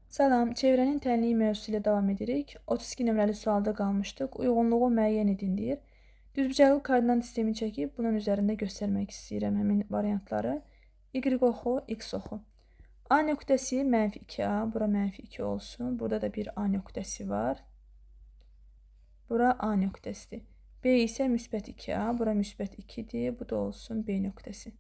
Salam, çevrənin tənliyi mövzusu ilə davam edirik. 32 nömrəli sualda qalmışdıq. Uyğunluğu müəyyən edin deyir. Düzbucaqlı koordinat sistemi çəkib bunun üzərində göstərmək istəyirəm həmin variantları. Y oxu, x oxu. A nöqtəsi -2a, bura -2 olsun. Burada da bir A nöqtəsi var. Bura A nöqtəsidir. B isə -2a, bura -2-dir. Bu da olsun B nöqtəsi.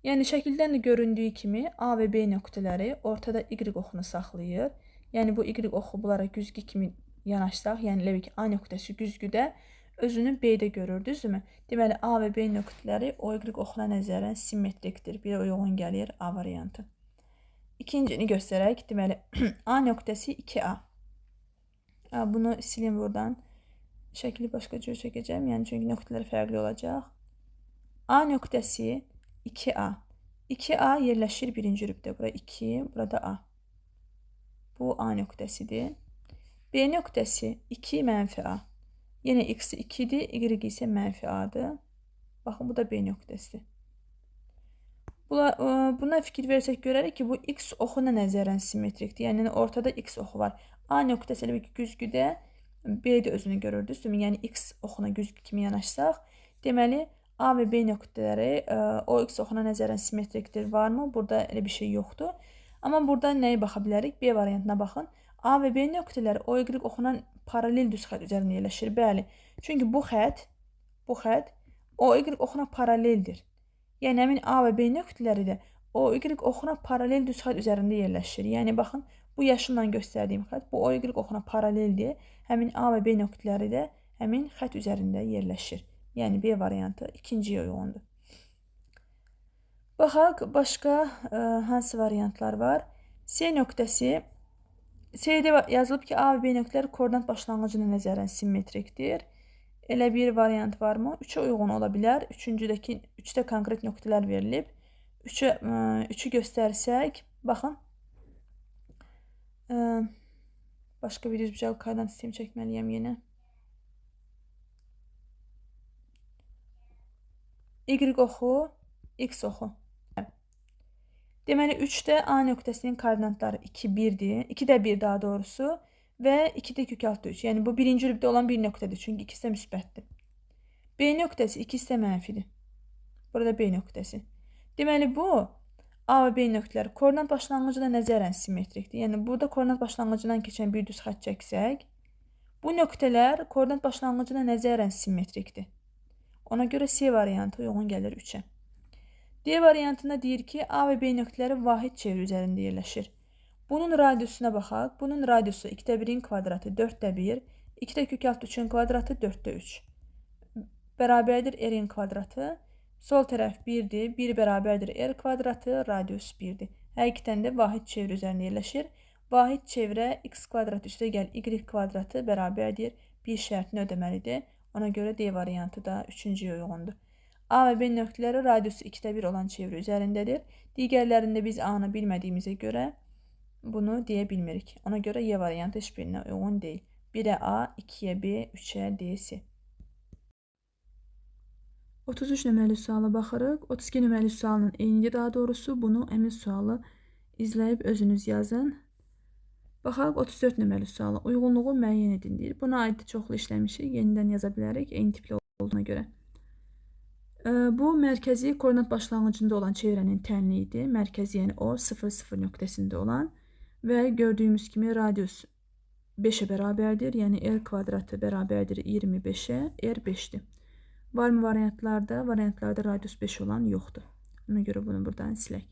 Yəni, şəkildən də göründüyü kimi A və B nöqtələri ortada Y oxunu saxlayır. Yəni, bu Y oxu bunlara güzgü kimi yanaşsaq, yəni elə ki, A nöqtəsi güzgüdə özünü B-də görür, düzdürmü? Deməli, A və B nöqtələri o Y oxuna nəzərən simmetrikdir. Birə uyğun gəlir A variantı. İkincini göstərək. Deməli, A nöqtəsi 2A. Bunu silin buradan. Şəkli başqa cür çəkəcəm. Yəni, çünki nöqtələr fərqli olacaq. A nöqtəsi 2A. 2A yerləşir birinci rübdə. Bura 2, burada A. Bu A nöqtəsidir. B nöqtəsi 2 -A. Yenə x 2-dir, y isə -A-dır. Baxın, bu da B nöqtəsidir. Buna fikir versək görərik ki, bu x oxuna nəzərən simmetrikdir. Yəni, ortada x oxu var. A nöqtəsi elə ki, güzgüdə B-də özünü görür, düzdürmü? Yəni, x oxuna güzgü kimi yanaşsaq, deməli, A və B nöqtələri o x oxuna nəzərən simmetrikdir. Varmı? Burada elə bir şey yoxdur. Amma burada nəyə baxa bilərik? B variantına baxın. A və B nöqtələri o y oxuna paralel düz xətt üzərində yerləşir. Bəli. Çünki bu xətt o y oxuna paraleldir. Yəni, həmin A və B nöqtələri də o y oxuna paralel düz xətt üzərində yerləşir. Yəni, baxın, bu yaşımla göstərdiyim xətt, bu o y oxuna paraleldir. Həmin A və B nöqtələri də həmin xətt üzərində yerləşir. Yəni, B variantı ikinciyə uyğundur. Baxaq, başqa hansı variantlar var? C nöqtəsi. C-də yazılıb ki, A və B nöqtələri koordinat başlanğıcına nəzərən simmetrikdir. Elə bir variant varmı? 3-ə uyğun ola bilər. Üçdə konkret nöqtələr verilib. 3-ü göstərsək, baxın. Başqa bir düzbucaqlı koordinat sistemi çəkməliyəm yenə. Y oxu, x oxu. Deməli, 3-də A nöqtəsinin koordinatları 2, 1-dir. 2-də 1 daha doğrusu və 2-də kök altı 3. Yəni, bu birinci rübdə olan bir nöqtədir. Çünki ikisi də müsbətdir. B nöqtəsi ikisi də mənfidir. Burada B nöqtəsi. Deməli, bu A və B nöqtələri koordinat başlanğıcına nəzərən simmetrikdir. Yəni, burada koordinat başlanğıcından keçən bir düz xətt çəksək, bu nöqtələr koordinat başlanğıcına nəzərən simmetrikdir. Ona görə C variantı uyğun gəlir 3-ə. D variantında deyir ki, A və B nöqtələri vahid çevre üzərində yerləşir. Bunun radiusuna baxaq. Bunun radiusu 2-də 1-in kvadratı 4-də 1, 2-də kök altı 3-ün kvadratı 4-də 3. Bərabərdir R-in kvadratı. Sol tərəf 1-dir. 1 bərabərdir R kvadratı, radius 1-dir. Həqiqətən də vahid çevre üzərində yerləşir. Vahid çevrə x kvadratı üstə gəl y kvadratı bərabərdir 1 şərtini ödəməlidir. Ona görə D variantı da 3-cüyə uyğundur. A və B nöqtələri radiusu 2-də 1 olan çevre üzərindədir. Digərlərində biz A-nı bilmədiyimizə görə bunu deyə bilmirik. Ona görə Y variantı heç birinə uyğun deyil. 1-ə A, 2-yə B, 3-ə D, C. 33 nömrəli suala baxırıq. 32 nömrəli sualın eynidir daha doğrusu. Bunu həmin sualı izləyib özünüz yazın. Baxaq 34 nömrəli suala. Uyğunluğu müəyyən edin deyir. Buna aid çoxlu işləmişik. Yenidən yaza bilərik. Eyni tipli olduğuna görə. Bu, mərkəzi koordinat başlanğıcında olan çevrənin tənliyidir. Mərkəzi, yəni o, 0,0 nöqtəsində olan və gördüyümüz kimi radius 5-ə bərabərdir. Yəni, R kvadratı bərabərdir 25-ə, R 5-dir. Varmı variantlarda? Variantlarda radius 5 olan yoxdur. Ona görə bunu buradan silək.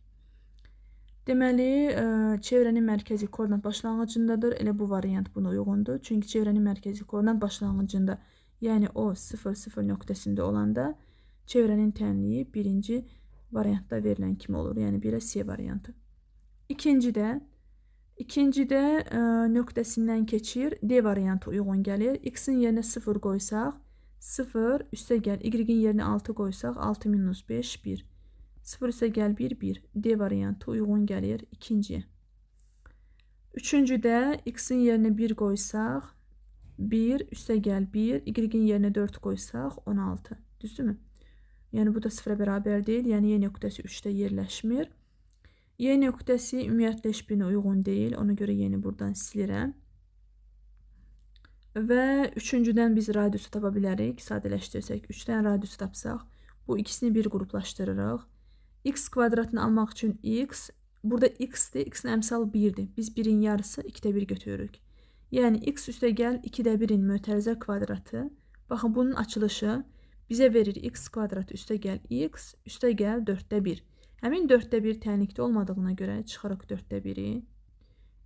Deməli, çevrənin mərkəzi koordinat başlanğıcındadır. Elə bu variant buna uyğundur. Çünki çevrənin mərkəzi koordinat başlanğıcında, yəni o 0,0 nöqtəsində olanda çevrənin tənliyi birinci variantda verilən kimi olur. Yəni, 1-ə C variantı. İkincidə nöqtəsindən keçir. D variantı uyğun gəlir. X-in yerinə 0 qoysaq, 0 üstə gəl. Y-in yerinə 6 qoysaq, 6 minus 5, 1. 0 üstə gəl 1, 1. D variantı uyğun gəlir ikinciyə. Üçüncüdə X-in yerinə 1 qoysaq, 1 üstə gəl 1. Y-in yerinə 4 qoysaq, 16. Düzdürmü? Yəni, bu da 0-a bərabər deyil. Yəni, Y nöqtəsi 3-də yerləşmir. Y nöqtəsi ümumiyyətlə heç birinə uyğun deyil. Ona görə yeni buradan silirəm. Və üçüncüdən biz radiusu tapa bilərik. Sadələşdirsək, 3-dən radiusu tapsaq, bu ikisini bir qruplaşdırırıq. X kvadratını almaq üçün x, burada x-dir, x-in əmsal 1-dir. Biz 1-in yarısı 2-də 1 götürürük. Yəni x üstəgəl 2-də 1-in mötərizə kvadratı. Baxın, bunun açılışı bizə verir x kvadratı üstəgəl x, üstəgəl 4-də 1. Həmin 4-də 1 tənlikdə olmadığına görə çıxırıq 4-də 1-i.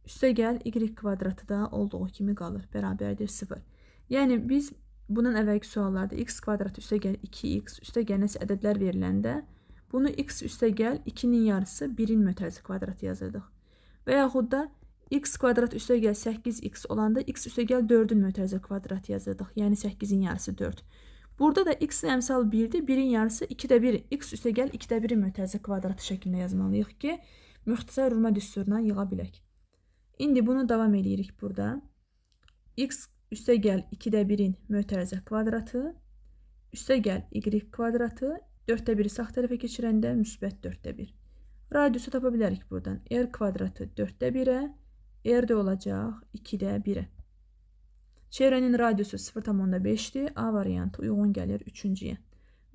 Üstəgəl y kvadratı da olduğu kimi qalır. Bərabərdir 0. Yəni biz bundan əvvəlki suallarda x kvadratı üstəgəl 2x, üstəgəl nəsə ədədlər veriləndə bunu x üstəgəl 2-nin yarısı 1-in mötərizə kvadratı yazırdıq. Və yaxud da x kvadrat üstəgəl 8x olanda x üstəgəl 4-ün mötərizə kvadratı yazırdıq. Yəni 8-in yarısı 4. Burada da x-in əmsal 1-dir, 1-in yarısı 2-də 1. X üstəgəl 2-də 1-in mötərizə kvadratı şəklində yazmalıyıq ki, müxtəsər vurma düsturuna yığa bilək. İndi bunu davam edirik burada. X üstəgəl 2-də 1-in mötərizə kvadratı, üstəgəl y kvadratı, 4-də 1-i sağ tərəfə keçirəndə müsbət 4-də 1. Radiusu tapa bilərik buradan. R kvadratı 4-də 1-ə, R də olacaq 2-də 1-ə. Çevrənin radiusu 0,5-dir. A variantı uyğun gəlir 3-cüyə.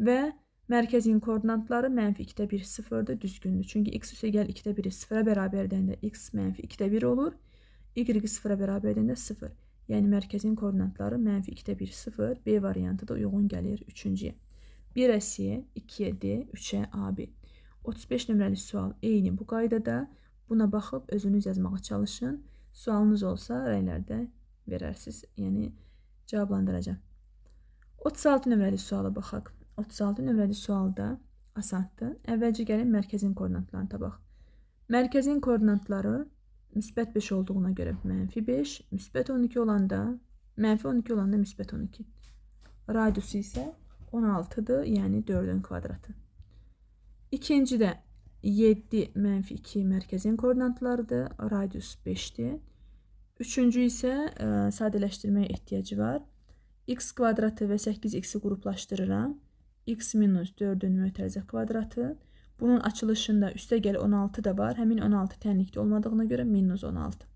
Və mərkəzin koordinatları -2-də 1, 0-dır, düzgündür. Çünki x üstəgəl 2-də 1-i 0-a bərabər edəndə x -2-də 1 olur. Y 0-a bərabər edəndə 0. Yəni mərkəzin koordinatları -2-də 1, 0. B variantı da uyğun gəlir 3-cüyə. 1-ə C, 2-yə D, 3-ə AB. 35 nömrəli sual eyni bu qaydada. Buna baxıb özünüz yazmağa çalışın. Sualınız olsa rəylərdə verərsiniz. Yəni cavablandıracağım. 36 nömrəli suala baxaq. 36 nömrəli sualda asandır. Əvvəlcə gəlin mərkəzin koordinatlarını tapaq. Mərkəzin koordinatları müsbət 5 olduğuna görə -5, müsbət 12 olanda, -12 olanda müsbət 12. Radiusu isə 16-dır, yəni 4-ün kvadratı. İkincidə 7 -2 mərkəzin koordinatlarıdır. Radius 5-dir. Üçüncü isə sadələşdirməyə ehtiyacı var. X kvadratı və 8x-i qruplaşdırıram. X minus 4-ün mötərizə kvadratı. Bunun açılışında üstəgəl 16 da var. Həmin 16 tənlikdə olmadığına görə minus 16.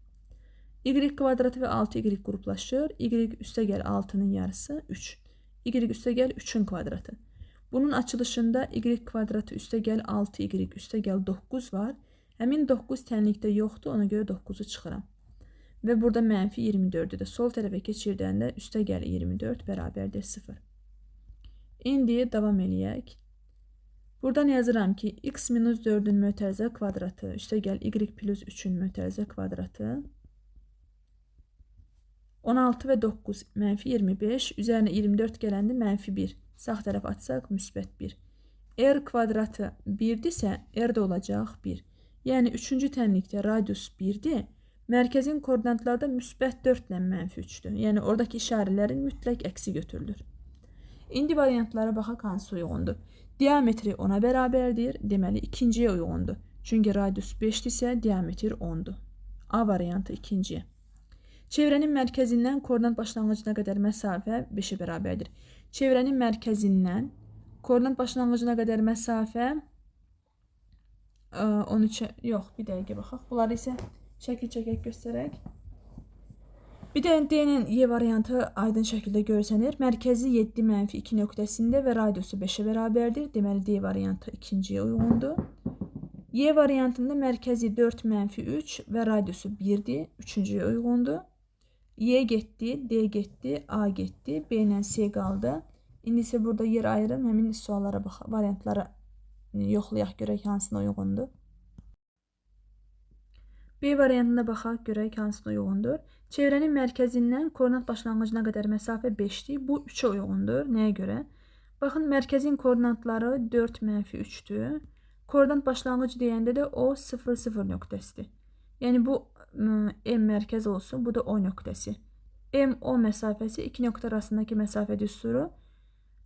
Y kvadratı və 6y qruplaşır. Y üstəgəl 6-nın yarısı 3. Y üstəgəl 3-ün kvadratı. Bunun açılışında y kvadratı üstəgəl 6y üstəgəl 9 var. Həmin 9 tənlikdə yoxdur, ona görə 9-u çıxıram. Və burada -24-ü də sol tərəfə keçirdəndə üstəgəl 24 bərabərdir 0. İndi davam eləyək. Buradan yazıram ki, x minus 4-ün mötərizə kvadratı üstəgəl y plus 3-ün mötərizə kvadratı 16 və 9 -25, üzərinə 24 gələndə -1. Sağ tərəf açsaq müsbət 1. R kvadratı 1-dirsə, R də olacaq 1. Yəni 3-cü tənlikdə radius 1-dir. Mərkəzin koordinatlarda müsbət 4 ilə -3-dür. Yəni oradakı işarələrin mütləq əksi götürülür. İndi variantlara baxaq hansı uyğundur. Diametri 10-a bərabərdir. Deməli, ikinciyə uyğundur. Çünki radius 5-dirsə, diametr 10-dur. A variantı ikinciyə. Çevrənin mərkəzindən koordinat başlanğıcına qədər məsafə 5-ə bərabərdir. Çevrənin mərkəzindən koordinat başlanğıcına qədər məsafə 13-ə, yox, bir dəqiqə baxaq. Bunları isə şəkil çəkək göstərək. Bir də D-nin Y variantı aydın şəkildə görsənir. Mərkəzi 7 -2 nöqtəsində və radiusu 5-ə bərabərdir. Deməli, D variantı ikinciyə uyğundur. Y variantında mərkəzi 4 -3 və radiusu 1-dir. Üçüncüyə uyğundur. Y getdi, D getdi, A getdi, B ilə C qaldı. İndi isə burada yer ayırım, həmin suallara baxaq, variantlara yoxlayaq görək hansına uyğundur. B variantına baxaq görək hansına uyğundur. Çevrənin mərkəzindən koordinat başlanğıcına qədər məsafə 5-dir. Bu 3-ə uyğundur. Nəyə görə? Baxın, mərkəzin koordinatları 4 -3-dür. Koordinat başlanğıcı deyəndə də o 0, 0 nöqtəsidir. Yəni bu M mərkəz olsun, bu da O nöqtəsi. M, O məsafəsi 2 nöqtə arasındakı məsafə düsturu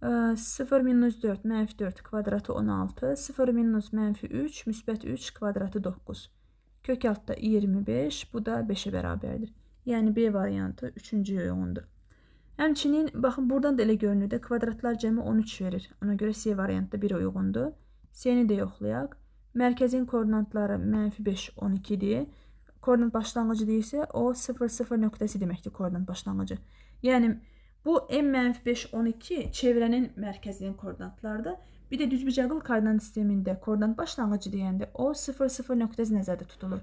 0 minus 4, -4 kvadratı 16, 0 minus -3, müsbət 3 kvadratı 9. Kök altda 25, bu da 5-ə bərabərdir. Yəni B variantı 3-cüyə uyğundur. Həmçinin, baxın, buradan da elə görünür də kvadratlar cəmi 13 verir. Ona görə C variantda 1 uyğundur. C-ni də yoxlayaq. Mərkəzin koordinatları -5, 12-dir. Koordinat başlanğıcı deyilsə, o 0, 0 nöqtəsi deməkdir koordinat başlanğıcı. Yəni, bu M-5, 12 çevrənin mərkəzinin koordinatlarıdır. Bir də düzbucaqlı koordinat sistemində koordinat başlanğıcı deyəndə o 0, 0 nöqtəsi nəzərdə tutulur.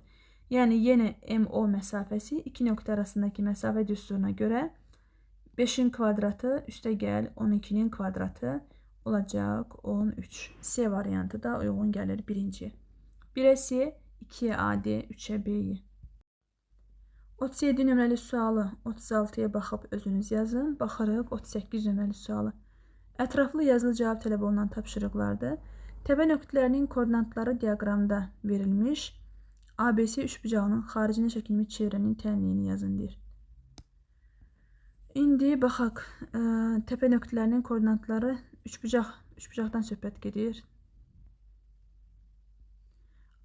Yəni, yenə MO məsafəsi 2 nöqtə arasındakı məsafə düsturuna görə 5-in kvadratı üstəgəl 12-nin kvadratı olacaq 13. C variantı da uyğun gəlir birinci. 1-ə C, 2-yə AD, 3-ə B-yi. 37 nömrəli sualı 36-ya baxıb özünüz yazın. Baxırıq 38 nömrəli sualı. Ətraflı yazılı cavab tələb olunan tapşırıqlardır. Təpə nöqtələrinin koordinatları diaqramda verilmiş. ABC üçbucağının xaricinə çəkilmiş çevrənin tənliyini yazın deyir. İndi baxaq, təpə nöqtələrinin koordinatları üçbucaqdan söhbət gedir.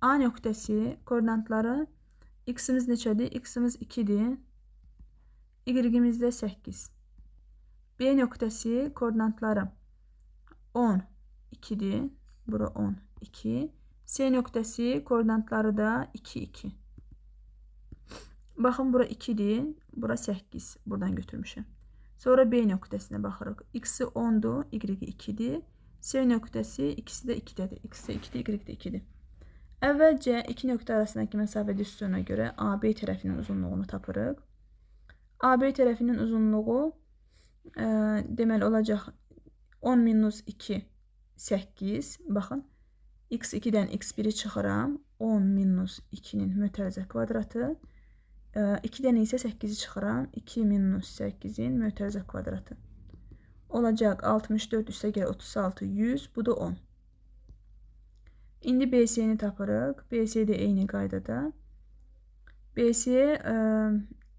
A nöqtəsi koordinatları x-imiz neçədir? X-imiz 2-dir. Y-imizdə 8. B nöqtəsi koordinatları 10, 2-dir. Bura 10, 2. C nöqtəsi koordinatları da 2, 2. Baxın, bura 2-dir. Bura 8. Buradan götürmüşəm. Sonra B nöqtəsinə baxırıq. X-i 10-dur, Y-i 2-dir. C nöqtəsi ikisi də 2-dədir. X-i 2-dir, Y-i də 2-dir. Əvvəlcə iki nöqtə arasındakı məsafə düsturuna görə AB tərəfinin uzunluğunu tapırıq. AB tərəfinin uzunluğu deməli olacaq 10 minus 2, 8. Baxın, x2-dən x1-i çıxıram. 10 minus 2-nin mötərizə kvadratı. 2-dən isə 8-i çıxıram. 2 minus 8-in mötərizə kvadratı. Olacaq 64 üstəgəl 36, 100. Bu da 10. İndi BC-ni tapırıq. BC də eyni qaydada. BC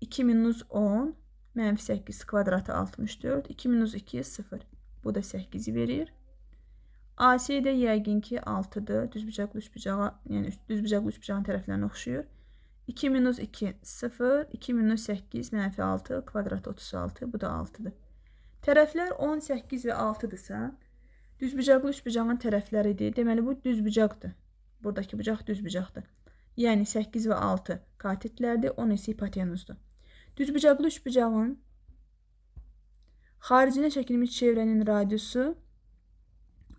2 minus 10, -8 kvadratı 64. 2 minus 2, 0. Bu da 8-i verir. AC də yəqin ki 6-dır. Düzbucaqlı üçbucağa, yəni düzbucaqlı üçbucağın tərəflərinə oxşuyur. 2 minus 2, 0. 2 minus 8, -6 kvadratı 36. Bu da 6-dır. Tərəflər 18 və 6-dırsa, düzbucaqlı üçbucağın tərəfləridir. Deməli, bu düzbucaqdır. Buradakı bucaq düzbucaqdır. Yəni, 8 və 6 katitlərdir, 10 isə hipotenuzdur. Düzbucaqlı üçbucağın xaricinə çəkilmiş çevrənin radiusu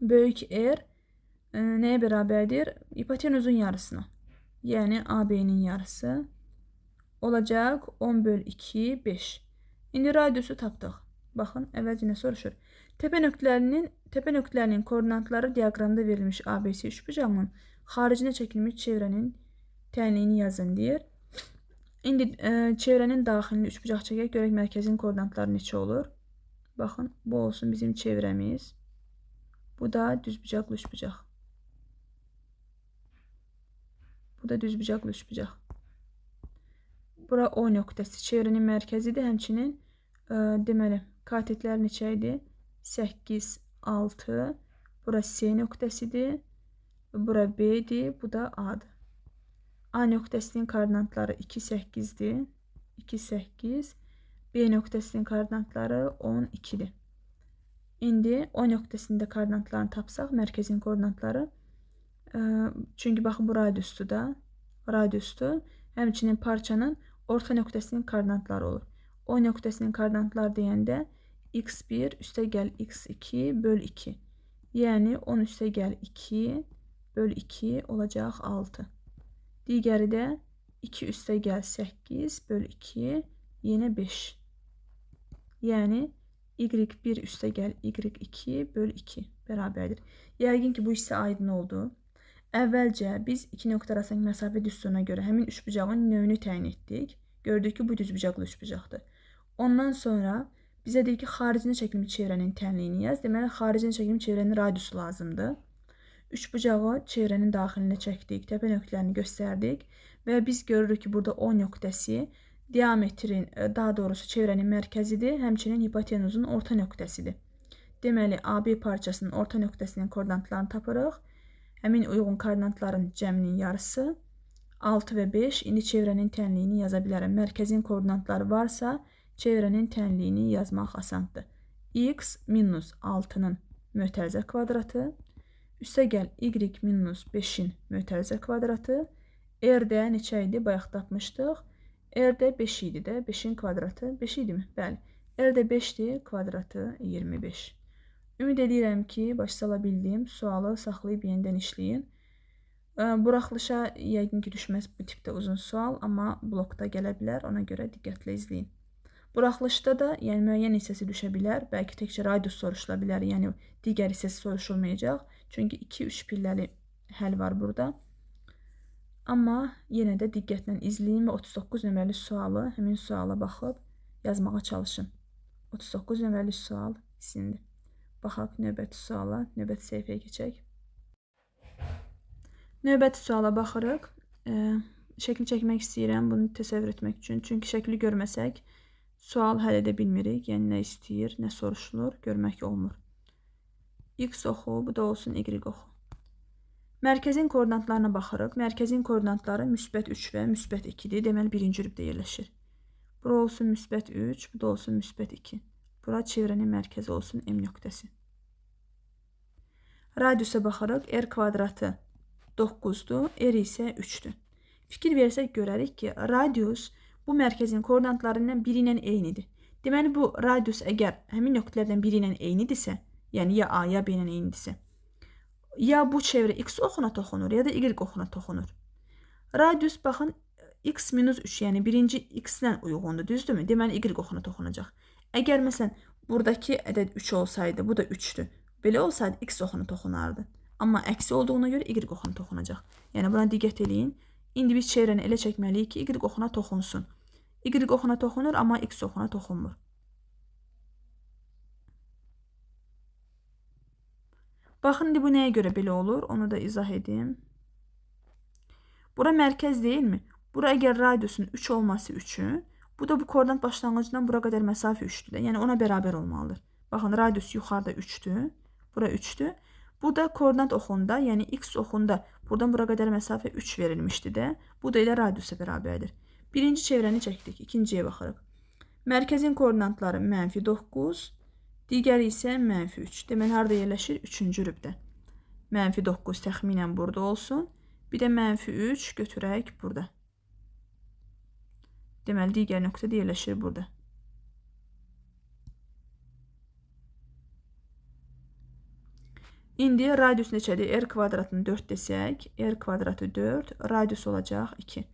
böyük R nəyə bərabərdir? Hipotenuzun yarısına. Yəni, AB-nin yarısı olacaq 10 bölü 2, 5. İndi radiusu tapdıq. Baxın, əvvəlcə nə soruşur? Təpə nöqtələrinin koordinatları diaqramda verilmiş ABC üçbucağının xaricinə çəkilmiş çevrənin tənliyini yazın deyir. İndi çevrənin daxilini üçbucaq çəkək, görək mərkəzin koordinatları neçə olur? Baxın, bu olsun bizim çevrəmiz. Bu da düzbucaqlı üçbucaq. Bu da düzbucaqlı üçbucaq. Bura O nöqtəsi çevrənin mərkəzidir. Həmçinin deməli, katitlər neçə idi? 8, 6. Bura C nöqtəsidir. Bura B'dir. Bu da A'dır. A nöqtəsinin koordinatları 2, 8-dir. 2, 8. B nöqtəsinin koordinatları 10, 2-dir. İndi O nöqtəsində koordinatlarını tapsaq, mərkəzin koordinatları. Çünki baxın, bu radiusdur da. Radiusdur. Həmçinin parçanın orta nöqtəsinin koordinatları olur. O nöqtəsinin koordinatları deyəndə x1 üstəgəl x2 bölü 2. Yəni 10 üstəgəl 2 bölü 2 olacaq 6. Digəri də 2 üstəgəl 8 bölü 2 yenə 5. Yəni y1 üstəgəl y2 bölü 2 bərabərdir. Yəqin ki bu hissə aydın oldu. Əvvəlcə biz iki nöqtə arasındakı məsafə düsturuna görə həmin üçbucağın növünü təyin etdik. Gördük ki bu düzbucaqlı üçbucaqdır. Ondan sonra bizə deyir ki, xaricinə çəkilmiş çevrənin tənliyini yaz. Deməli, xaricinə çəkilmiş çevrənin radiusu lazımdır. Üçbucağı çevrənin daxilinə çəkdik, təpə nöqtələrini göstərdik və biz görürük ki, burada O nöqtəsi diametrin, daha doğrusu çevrənin mərkəzidir, həmçinin hipotenuzun orta nöqtəsidir. Deməli, AB parçasının orta nöqtəsinin koordinatlarını tapırıq. Həmin uyğun koordinatların cəminin yarısı 6 və 5. İndi çevrənin tənliyini yaza bilərəm. Mərkəzin koordinatları varsa, çevrənin tənliyini yazmaq asandır. X minus 6-nın mötərizə kvadratı Üstəgəl y minus 5-in mötərizə kvadratı. R də neçə idi? Bayaq tapmışdıq. R də 5 idi də. 5-in kvadratı 5 idimi? Bəli. R də 5-dir, kvadratı 25. Ümid edirəm ki, başa sala bildim. Sualı saxlayıb yenidən işləyin. Buraxılışa yəqin ki, düşməz bu tipdə uzun sual, amma blokda gələ bilər. Ona görə diqqətlə izləyin. Buraxılışda da yəni müəyyən hissəsi düşə bilər. Bəlkə təkcə radius soruşula bilər. Yəni digər hissəsi soruşulmayacaq. Çünki 2-3 pilləli həll var burada. Amma yenə də diqqətlə izləyin və 39 nömrəli sualı, həmin suala baxıb yazmağa çalışın. 39 nömrəli sual isindir. Baxaq növbəti suala, növbəti səhifəyə keçək. Növbəti suala baxırıq. Şəkli çəkmək istəyirəm bunu təsəvvür etmək üçün. Çünki şəkli görməsək, sual həll edə bilmirik. Yəni nə istəyir, nə soruşulur, görmək olmur. X oxu, bu da olsun Y oxu. Mərkəzin koordinatlarına baxırıq. Mərkəzin koordinatları müsbət 3 və müsbət 2-dir. Deməli, birinci rübdə yerləşir. Bura olsun müsbət 3, bu da olsun müsbət 2. Bura çevrənin mərkəzi olsun M nöqtəsi. Radiusa baxırıq. R kvadratı 9-dur, R isə 3-dür. Fikir versək görərik ki, radius bu mərkəzin koordinatlarından biri ilə eynidir. Deməli, bu radius əgər həmin nöqtələrdən biri ilə eynidirsə, yəni ya A, ya B ilə eynidirsə, ya bu çevrə X oxuna toxunur, ya da Y oxuna toxunur. Radius, baxın, X minus 3, yəni birinci X-lə uyğundur, düzdürmü? Deməli, Y oxuna toxunacaq. Əgər, məsələn, buradakı ədəd 3 olsaydı, bu da 3-dür. Belə olsaydı, X oxuna toxunardı. Amma əksi olduğuna görə Y oxuna toxunacaq. Yəni, buna diqqət eləyin. İndi biz çevrəni elə çəkməliyik ki, Y oxuna toxunsun. Y oxuna toxunur, amma X oxuna toxunmur. Baxın, indi bu nəyə görə belə olur? Onu da izah edim. Bura mərkəz deyilmi? Bura əgər radiusun 3 olması üçün, bu da bu koordinat başlanğıcından bura qədər məsafə 3-dür. Yəni, ona bərabər olmalıdır. Baxın, radius yuxarıda 3-dür. Bura 3-dür. Bu da koordinat oxunda, yəni X oxunda buradan bura qədər məsafə 3 verilmişdi də. Bu da elə radiusa bərabərdir. Birinci çevrəni çəkdik. İkinciyə baxırıq. Mərkəzin koordinatları -9, digəri isə -3. Deməli, harada yerləşir? 3-cü rübdə. -9 təxminən burada olsun. Bir də -3 götürək burada. Deməli, digər nöqtə də yerləşir burada. İndi radius neçədir? R kvadratını 4 desək, R kvadratı 4, radius olacaq 2.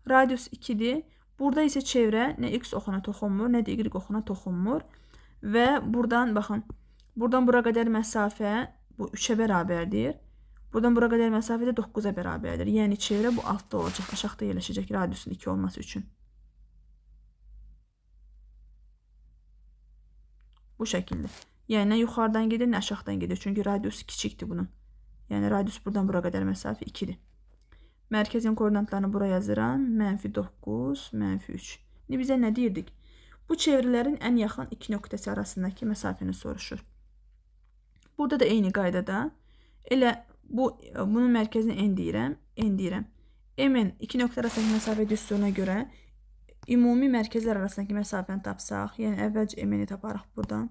Radius 2-dir. Burada isə çevrə nə X oxuna toxunmur, nə də Y oxuna toxunmur. Və buradan, baxın, buradan bura qədər məsafə bu 3-ə bərabərdir. Buradan bura qədər məsafə də 9-a bərabərdir. Yəni, çevrə bu altda olacaq, aşağıda yerləşəcək radiusun 2 olması üçün. Bu şəkildə. Yəni, nə yuxarıdan gedir, nə aşağıdan gedir. Çünki radius kiçikdir bunun. Yəni, radius buradan bura qədər məsafə 2-dir. Mərkəzin koordinatlarını bura yazıram. -9, -3. İndi bizə nə deyirdik? Bu çevrələrin ən yaxın iki nöqtəsi arasındakı məsafəni soruşur. Burada da eyni qaydada. Elə bunun mərkəzini N deyirəm. N deyirəm. M-in iki nöqtə arasındakı məsafə düsturuna görə ümumi mərkəzlər arasındakı məsafəni tapsaq, yəni əvvəlcə M-ni taparıq buradan.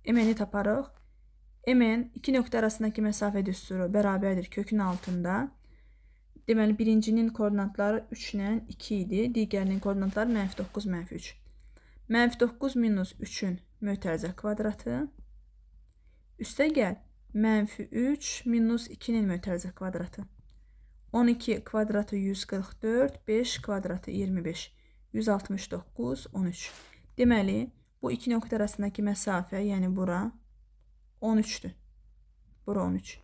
M-ni taparıq. M-in iki nöqtə arasındakı məsafə düsturu bərabərdir kökün altında. Deməli, birincinin koordinatları 3 ilə 2 idi. Digərinin koordinatları -9, -3. -9 minus 3-ün mötərizə kvadratı. Üstəgəl, -3 minus 2-nin mötərizə kvadratı. 12 kvadratı 144, 5 kvadratı 25, 169, 13. Deməli, bu iki nöqtə arasındakı məsafə, yəni bura 13-dür. Bura 13.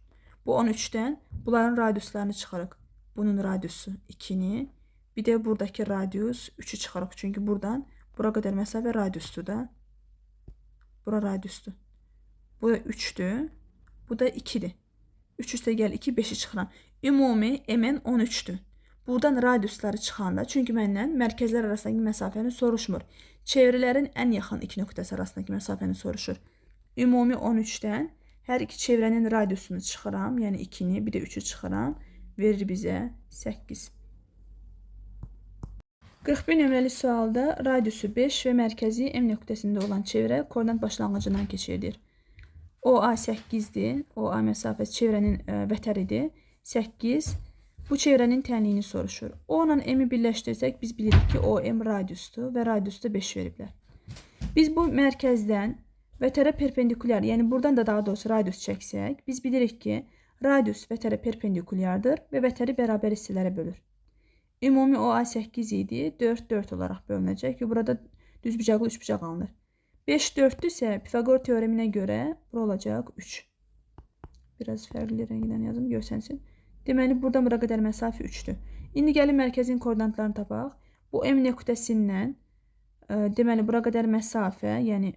Bu 13-dən bunların radiuslarını çıxarıq. Bunun radiusu 2-ni, bir də buradakı radius 3-ü çıxarıq. Çünki buradan bura qədər məsafə radiusdur da. Bura radiusdur. Bu da 3-dür. Bu da 2-dir. 3 üstə gəl 2, 5-i çıxıram. Ümumi M-in 13-dür. Buradan radiusları çıxanda, çünki məndən mərkəzlər arasındakı məsafəni soruşmur. Çevrələrin ən yaxın iki nöqtəsi arasındakı məsafəni soruşur. Ümumi 13-dən hər iki çevrənin radiusunu çıxıram, yəni 2-ni, bir də 3-ü çıxıram. Verir bizə 8. 41 nömrəli sualda radiusu 5 və mərkəzi M nöqtəsində olan çevrə koordinat başlanğıcından keçirilir. OA 8'dir. OA məsafəsi çevrənin vətəridir. 8. Bu çevrənin tənliyini soruşur. O ilə M-i birləşdirsək biz bilirik ki, OM radiusdur və radiusda 5 veriblər. Biz bu mərkəzdən vətərə perpendikulyar, yəni buradan da daha doğrusu radius çəksək, biz bilirik ki, radius vətərə perpendikulyardır və vətəri bərabər hissələrə bölür. Ümumi OA 8 idi, 4, 4 olaraq bölünəcək və burada düzbucaqlı üçbucaq alınır. 5, 4-dürsə Pifaqor teoreminə görə bura olacaq 3. Biraz fərqli rəngdən yazım, görsənsin. Deməli, buradan bura qədər məsafə 3-dür. İndi gəlin mərkəzin koordinatlarını tapaq. Bu M nöqtəsindən, deməli, bura qədər məsafə, yəni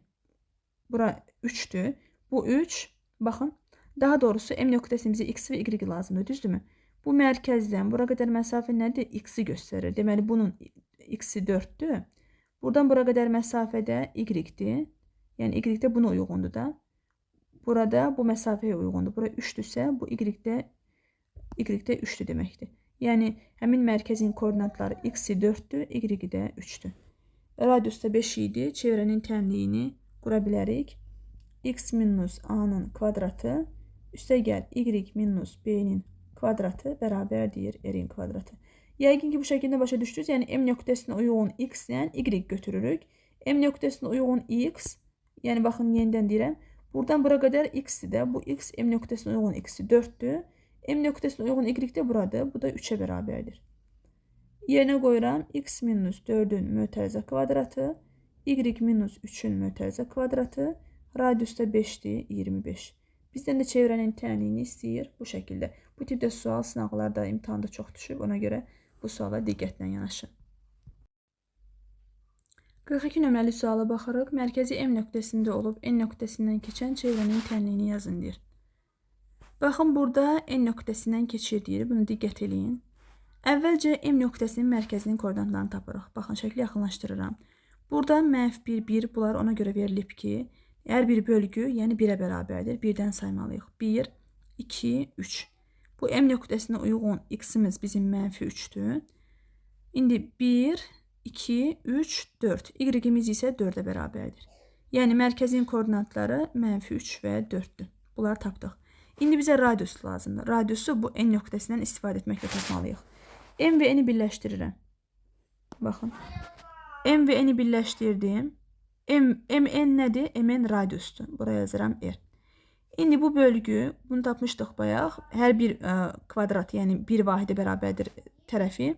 bura 3-dür. Bu 3, baxın, daha doğrusu M nöqtəsinin bizə X və Y lazımdır, düzdürmü? Bu mərkəzdən bura qədər məsafə nədir? X-i göstərir. Deməli, bunun X-i 4-dür. Buradan bura qədər məsafədə Y-dir. Yəni, Y-də buna uyğundur da. Burada bu məsafəyə uyğundur. Bura 3-dürsə, bu Y-də 3-dür deməkdir. Yəni, həmin mərkəzin koordinatları X-i 4-dür, Y-də 3-dür. Radiusda 5 idi. Çevrənin tənliyini qura bilərik. X minus A-nın kvadratı üstə gəl Y minus B-nin kvadratı bərabərdir R-in kvadratı. Yəqin ki, bu şəkildə başa düşdünüz. Yəni, M nöqtəsinə uyğun X ilə Y götürürük. M nöqtəsinə uyğun X, yəni, baxın, yenidən deyirəm. Buradan bura qədər X-dir də. Bu X M nöqtəsinə uyğun X-i 4-dür. M nöqtəsinə uyğun Y də buradır. Bu da 3-ə bərabərdir. Yerinə qoyuram. X minus 4-ün mötərizə kvadratı, Y minus 3-ün mötərizə kvadratı, radiusda 5-dir, 25. Bizdən də çevrənin tənliyini istəyir bu şəkildə. Bu tipdə sual sınaqlarda, imtahanda çox düşüb. Ona görə bu suala diqqətlə yanaşın. 42 nömrəli suala baxırıq. Mərkəzi M nöqtəsində olub N nöqtəsindən keçən çevrənin tənliyini yazın deyir. Baxın, burada N nöqtəsindən keçir deyir. Bunu diqqət eləyin. Əvvəlcə M nöqtəsinin mərkəzinin koordinatlarını tapırıq. Baxın, şəkli yaxınlaşdırıram. Burada -1, 1, bunlar ona görə verilib ki, hər bir bölgü, yəni 1-ə bərabərdir. 1-dən saymalıyıq. 1, 2, 3. Bu M nöqtəsinə uyğun X-imiz bizim -3-dür. İndi 1, 2, 3, 4. Y-imiz isə 4-ə bərabərdir. Yəni, mərkəzin koordinatları -3 və 4-dür. Bunları tapdıq. İndi bizə radius lazımdır. Radiusu bu N nöqtəsindən istifadə etməklə tapmalıyıq. M və N-i birləşdirirəm. Baxın. M və N-i birləşdirdim. MN nədir? MN radiusdur. Buraya yazıram R. İndi bu bölgü, bunu tapmışdıq bayaq. Hər bir kvadrat, yəni bir vahidə bərabərdir tərəfi.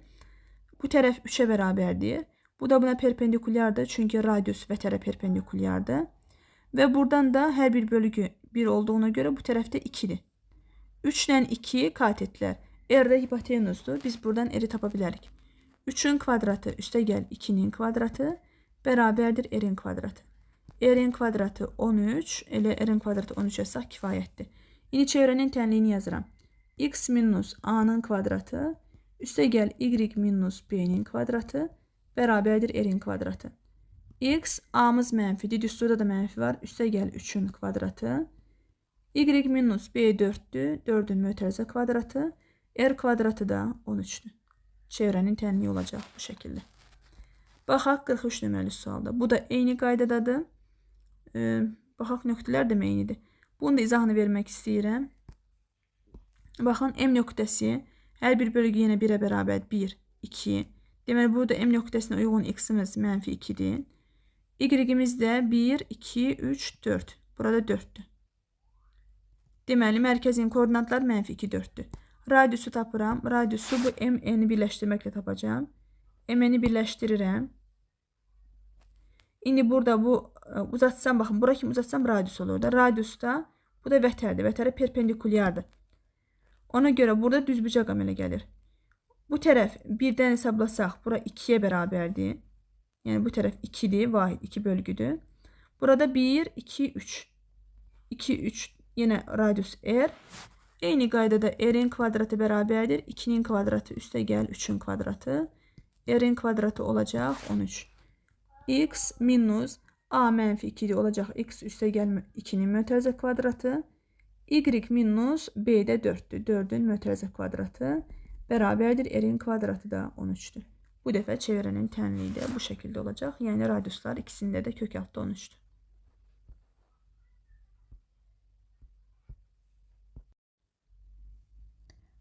Bu tərəf 3-ə bərabərdir. Bu da buna perpendikulyardır. Çünki radius vətərə perpendikulyardır. Və buradan da hər bir bölgü 1 olduğuna görə bu tərəfdə 2-dir. 3 ilə 2 katetlər. R də hipotenuzdur. Biz buradan R-i tapa bilərik. 3-ün kvadratı üstə gəl 2-nin kvadratı bərabərdir R-in kvadratı. R-in kvadratı 13, elə R-in kvadratı 13 yazsaq kifayətdir. İndi çevrənin tənliyini yazıram. X minus A-nın kvadratı üstə gəl Y minus B-nin kvadratı bərabərdir R-in kvadratı. X, A-mız mənfidir, düsturda da mənfi var. Üstə gəl 3-ün kvadratı. Y minus B 4-dür, 4-ün mötərizə kvadratı. R kvadratı da 13-dür. Çevrənin tənliyi olacaq bu şəkildə. Baxaq 43 nömrəli sualda. Bu da eyni qaydadadır. Baxaq, nöqtələr də eynidir. Bunun da izahını vermək istəyirəm. Baxın, M nöqtəsi hər bir bölgü yenə 1-ə bərabər 1, 2. Deməli, burada M nöqtəsinə uyğun X-imiz -2-dir. Y-imiz də 1, 2, 3, 4. Burada 4-dür. Deməli, mərkəzin koordinatları -2, 4-dür. Radiusu tapıram. Radiusu bu MN-i birləşdirməklə tapacağım. MN-i birləşdirirəm. İndi burada bu uzatsam, baxın, bura kimi uzatsam radius olur da. Radiusda bu da vətərdir. Vətərə perpendikulyardır. Ona görə burada düzbucaq əmələ gəlir. Bu tərəf 1-dən hesablasaq, bura 2-yə bərabərdir. Yəni, bu tərəf 2-dir, vahid 2 bölgüdür. Burada 1, 2, 3. 2, 3, yenə radius R. Eyni qaydada R-in kvadratı bərabərdir. 2-nin kvadratı üstə gəl 3-ün kvadratı. R-in kvadratı olacaq 13. X minus A -2-dir olacaq. X üstə gəl 2-nin mötərizə kvadratı. Y minus B də 4-dür. 4-ün mötərizə kvadratı bərabərdir. R-in kvadratı da 13-dür. Bu dəfə çevrənin tənliyi də bu şəkildə olacaq. Yəni, radiuslar ikisində də kök altı 13-dür.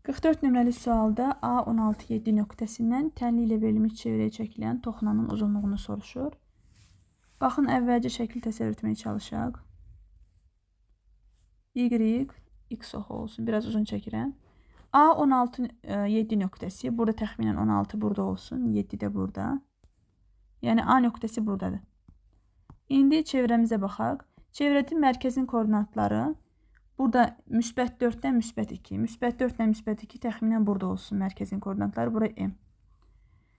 44 nömrəli sualda A16-7 nöqtəsindən tənli ilə verilmiş çevrəyə çəkilən toxunanın uzunluğunu soruşur. Baxın, əvvəlcə şəkil təsəvvür etməyə çalışaq. Y, X oxu olsun. Biraz uzun çəkirəm. A16-7 nöqtəsi. Burada təxminən 16 burada olsun. 7 də burada. Yəni A nöqtəsi buradadır. İndi çevrəmizə baxaq. Çevrənin mərkəzin koordinatları burada müsbət 4-dən müsbət 2. Müsbət 4-dən müsbət 2 təxminən burada olsun mərkəzin koordinatları. Bura M.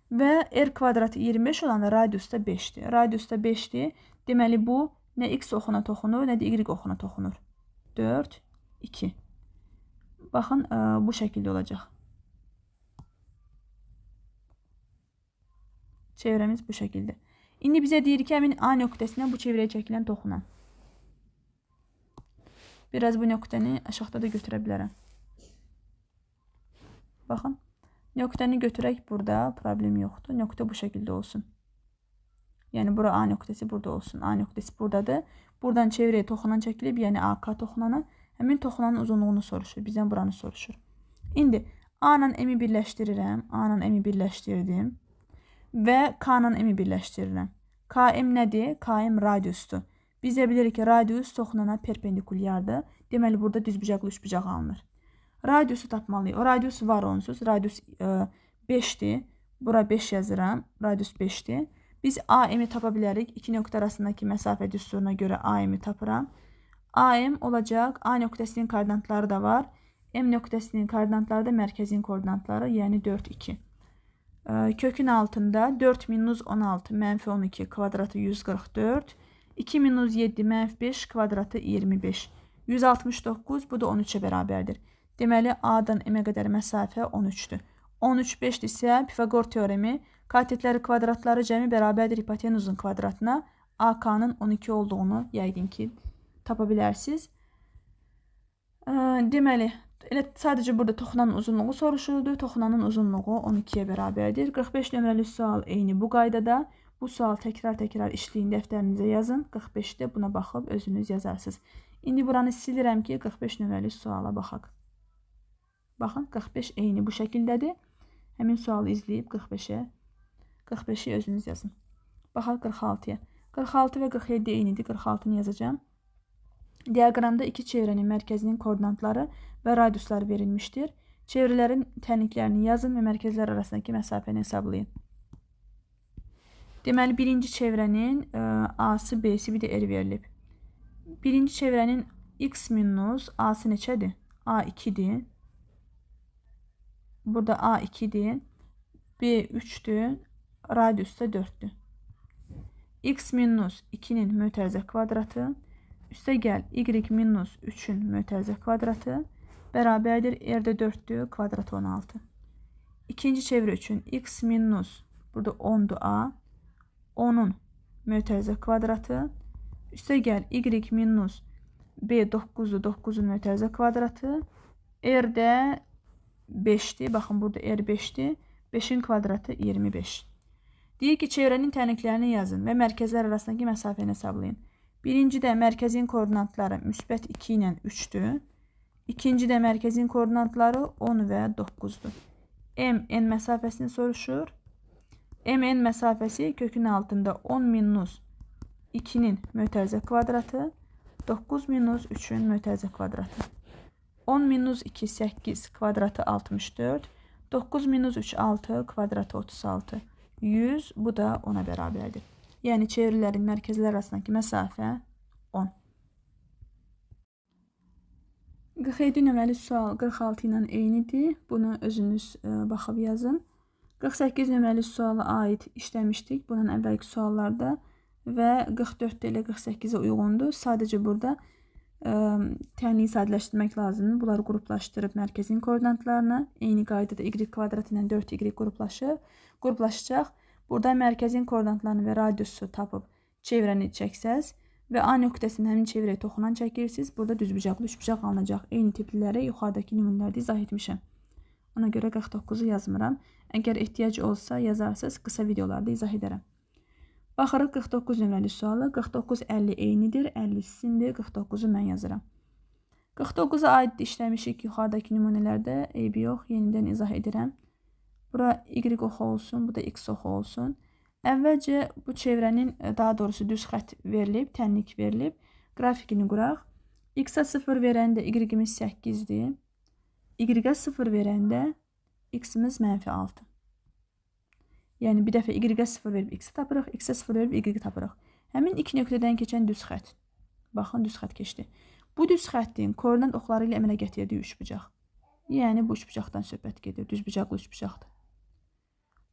Və R kvadratı 25 olanda radiusda 5-dir. Radiusda 5-dir. Deməli, bu nə X oxuna toxunur, nə də Y oxuna toxunur. 4, 2. Baxın, bu şəkildə olacaq. Çevrəmiz bu şəkildə. İndi bizə deyir ki, həmin A nöqtəsindən bu çevrəyə çəkilən toxunan. Biraz bu nöqtəni aşağıda da götürə bilərəm. Baxın, nöqtəni götürək burada, problem yoxdur. Nöqtə bu şəkildə olsun. Yəni, bura A nöqtəsi burada olsun. A nöqtəsi buradadır. Buradan çevrəyə toxunan çəkilib, yəni AK toxunanı, həmin toxunanın uzunluğunu soruşur. Bizdən buranı soruşur. İndi A-la M-i birləşdirirəm. A-la M-i birləşdirdim. Və K-la M-i birləşdirirəm. KM nədir? KM radiusdur. Biz də bilirik ki, radius toxunana perpendikulyardır. Deməli, burada düzbucaqlı üçbucaq alınır. Radiusu tapmalıyıq. O radius var onsuz. Radius 5-dir. Bura 5 yazıram. Radius 5-dir. Biz AM-i tapa bilərik. İki nöqtə arasındakı məsafə düsturuna görə AM-i tapıram. AM olacaq. A nöqtəsinin koordinatları da var. M nöqtəsinin koordinatları da mərkəzin koordinatları, yəni 4, 2. Kökün altında 4 minus 16 mənfi 12 kvadratı 144. 2 minus 7 mənfi 5 kvadratı 25. 169, bu da 13-ə bərabərdir. Deməli, A-dan M-ə qədər məsafə 13-dür. 13, 5-dirsə, Pifaqor teoremi katetləri kvadratları cəmi bərabərdir hipotenuzun kvadratına. AK-nın 12 olduğunu yəqin ki, tapa bilərsiniz. Deməli, sadəcə burada toxunanın uzunluğu soruşuldu. Toxunanın uzunluğu 12-yə bərabərdir. 45 nömrəli sual eyni bu qaydada. Bu sual təkrar işləyin, dəftərinizə yazın. 45-də buna baxıb özünüz yazarsınız. İndi buranı silirəm ki, 45 nömrəli suala baxaq. Baxın, 45 eyni bu şəkildədir. Həmin sualı izləyib 45-i özünüz yazın. Baxaq 46-ya. 46 və 47 eynidir. 46-nı yazacağım. Diaqramda iki çevrənin mərkəzinin koordinatları və radiusları verilmişdir. Çevrələrin tənliklərini yazın və mərkəzlər arasındakı məsafəni hesablayın. Deməli, birinci çevrənin A-sı, B-si, bir də R verilib. Birinci çevrənin X minus A-sı neçədir? A2-dir. Burada A2-dir. B3-dür. Radius da 4-dür. X minus 2-nin mötərizə kvadratı. Üstə gəl, Y minus 3-ün mötərizə kvadratı bərabərdir. R-də 4-dür. Kvadratı 16. İkinci çevrə üçün X minus, burada 10-dur A. 10-un mötərizə kvadratı. Üstə gəl, Y minus B 9-dur. 9-un mötərizə kvadratı. R-də 5-dir. Baxın, burada R 5-dir. 5-in kvadratı 25. Deyir ki, çevrənin tənliklərini yazın və mərkəzlər arasındakı məsafəni hesablayın. Birincidə mərkəzin koordinatları müsbət 2 ilə 3-dür. İkincidə mərkəzin koordinatları 10 və 9-dur. MN məsafəsini soruşur. MN məsafəsi kökün altında 10 minus 2-nin mötərizə kvadratı, 9 minus 3-ün mötərizə kvadratı. 10 minus 2, 8, kvadratı 64. 9 minus 3, 6, kvadratı 36. 100, bu da 10-a bərabərdir. Yəni, çevrələrin mərkəzlər arasındakı məsafə 10. 47 nömrəli sual 46 ilə eynidir. Bunu özünüz baxıb yazın. 48 nömrəli suala aid işləmişdik. Bunun əvvəlki suallarda və 44 ilə 48-ə uyğundur. Sadəcə burada tənliyi sadələşdirmək lazımdır. Bunları qruplaşdırıb mərkəzin koordinatlarını eyni qaydada y kvadrat ilə 4y qruplaşacaq. Burada mərkəzin koordinatlarını və radiusu tapıb çevrəni çəksəz və A nöqtəsinin həmin çevrəyə toxunan çəkirsiniz. Burada düzbucaqlı üçbucaq alınacaq. Eyni tipliləri yuxarıdakı nümunələrdə izah etmişəm. Ona görə 49-u yazmıram. Əgər ehtiyac olsa yazarsınız, qısa videolarda izah edərəm. Baxırıq 49 nömrəli sualı. 49, 50 eynidir. 50 sizindir. 49-u mən yazıram. 49-a aid işləmişik yuxarıdakı nümunələrdə. Eybi yox. Yenidən izah edirəm. Bura y oxu olsun, bu da x oxu olsun. Əvvəlcə bu çevrənin, daha doğrusu düz xətt verilib, tənlik verilib. Qrafikini quraq. X-a 0 verəndə y-imiz 8-dir. Y-ə 0 verəndə x-imiz -6. Yəni bir dəfə y-ə 0 verib x-i tapırıq, x-ə 0 verib y-i tapırıq. Həmin iki nöqtədən keçən düz xətt. Baxın, düz xətt keçdi. Bu düz xəttin koordinat oxları ilə əmələ gətirdiyi üçbucaq. Yəni bu üçbucaqdan söhbət gedir. Düzbucaqlı üçbucaqdır.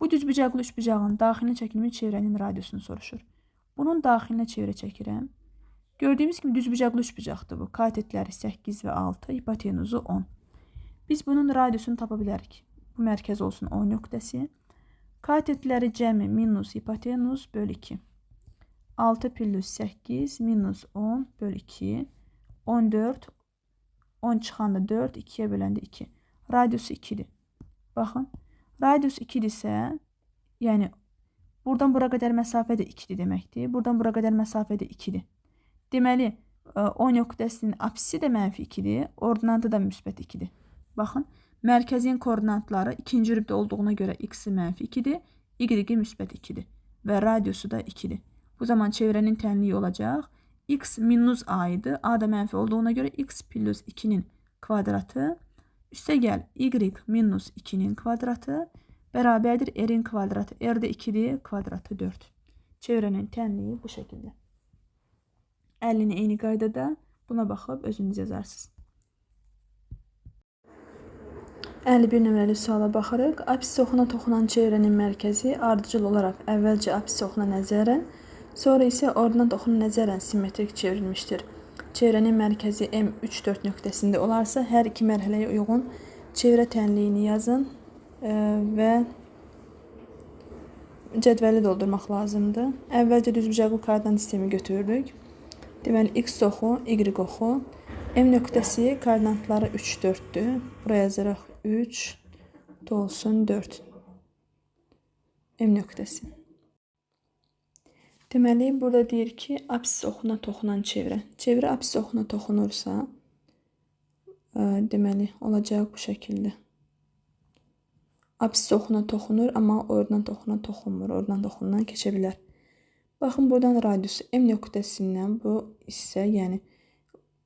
Bu düzbucaqlı üçbucağın daxilinə çəkilmiş çevrənin radiusunu soruşur. Bunun daxilinə çevrə çəkirəm. Gördüyümüz kimi düzbucaqlı üçbucaqdır bu. Katetləri 8 və 6, hipotenuzu 10. Biz bunun radiusunu tapa bilərik. Bu mərkəz olsun O nöqtəsi. Katetləri cəmi minus hipotenuz bölü 2. 6 plus 8 minus 10 bölü 2. 14. 10 çıxanda 4, 2-yə böləndə 2. Radiusu 2-dir. Baxın. Radius 2-dirsə, yəni buradan bura qədər məsafə də 2-dir deməkdir. Buradan bura qədər məsafə də 2-dir. Deməli, O nöqtəsinin apsisi də -2-dir. Ordinatı da müsbət 2-dir. Baxın, mərkəzin koordinatları ikinci rübdə olduğuna görə x-i -2-dir, y-i müsbət 2-dir və radiusu da 2-dir. Bu zaman çevrənin tənliyi olacaq. X minus a idi. A da mənfi olduğuna görə x plus 2-nin kvadratı üstə gəl y minus 2-nin kvadratı bərabərdir r-in kvadratı. R də 2-dir, kvadratı 4. Çevrənin tənliyi bu şəkildə. 50-ni eyni qaydada buna baxıb özünüz yazarsınız. 51 nömrəli suala baxırıq. Apsis oxuna toxunan çevrənin mərkəzi ardıcıl olaraq əvvəlcə apsis oxuna nəzərən, sonra isə ordinat oxuna nəzərən simmetrik çevrilmişdir. Çevrənin mərkəzi M3-4 nöqtəsində olarsa, hər iki mərhələyə uyğun çevrə tənliyini yazın və cədvəli doldurmaq lazımdır. Əvvəlcə düzbucaqlı koordinat sistemi götürürük. Deməli, x oxu, y oxu. M nöqtəsi koordinatları 3-4-dür. Buraya yazırıq 3, olsun 4. M nöqtəsi. Deməli, burada deyir ki, apsis oxuna toxunan çevrə. Çevrə apsis oxuna toxunursa, deməli, olacaq bu şəkildə. Apsis oxuna toxunur, amma ordinat oxuna toxunmur. Ordinat oxundan keçə bilər. Baxın, buradan radiusu M nöqtəsindən bu hissə, yəni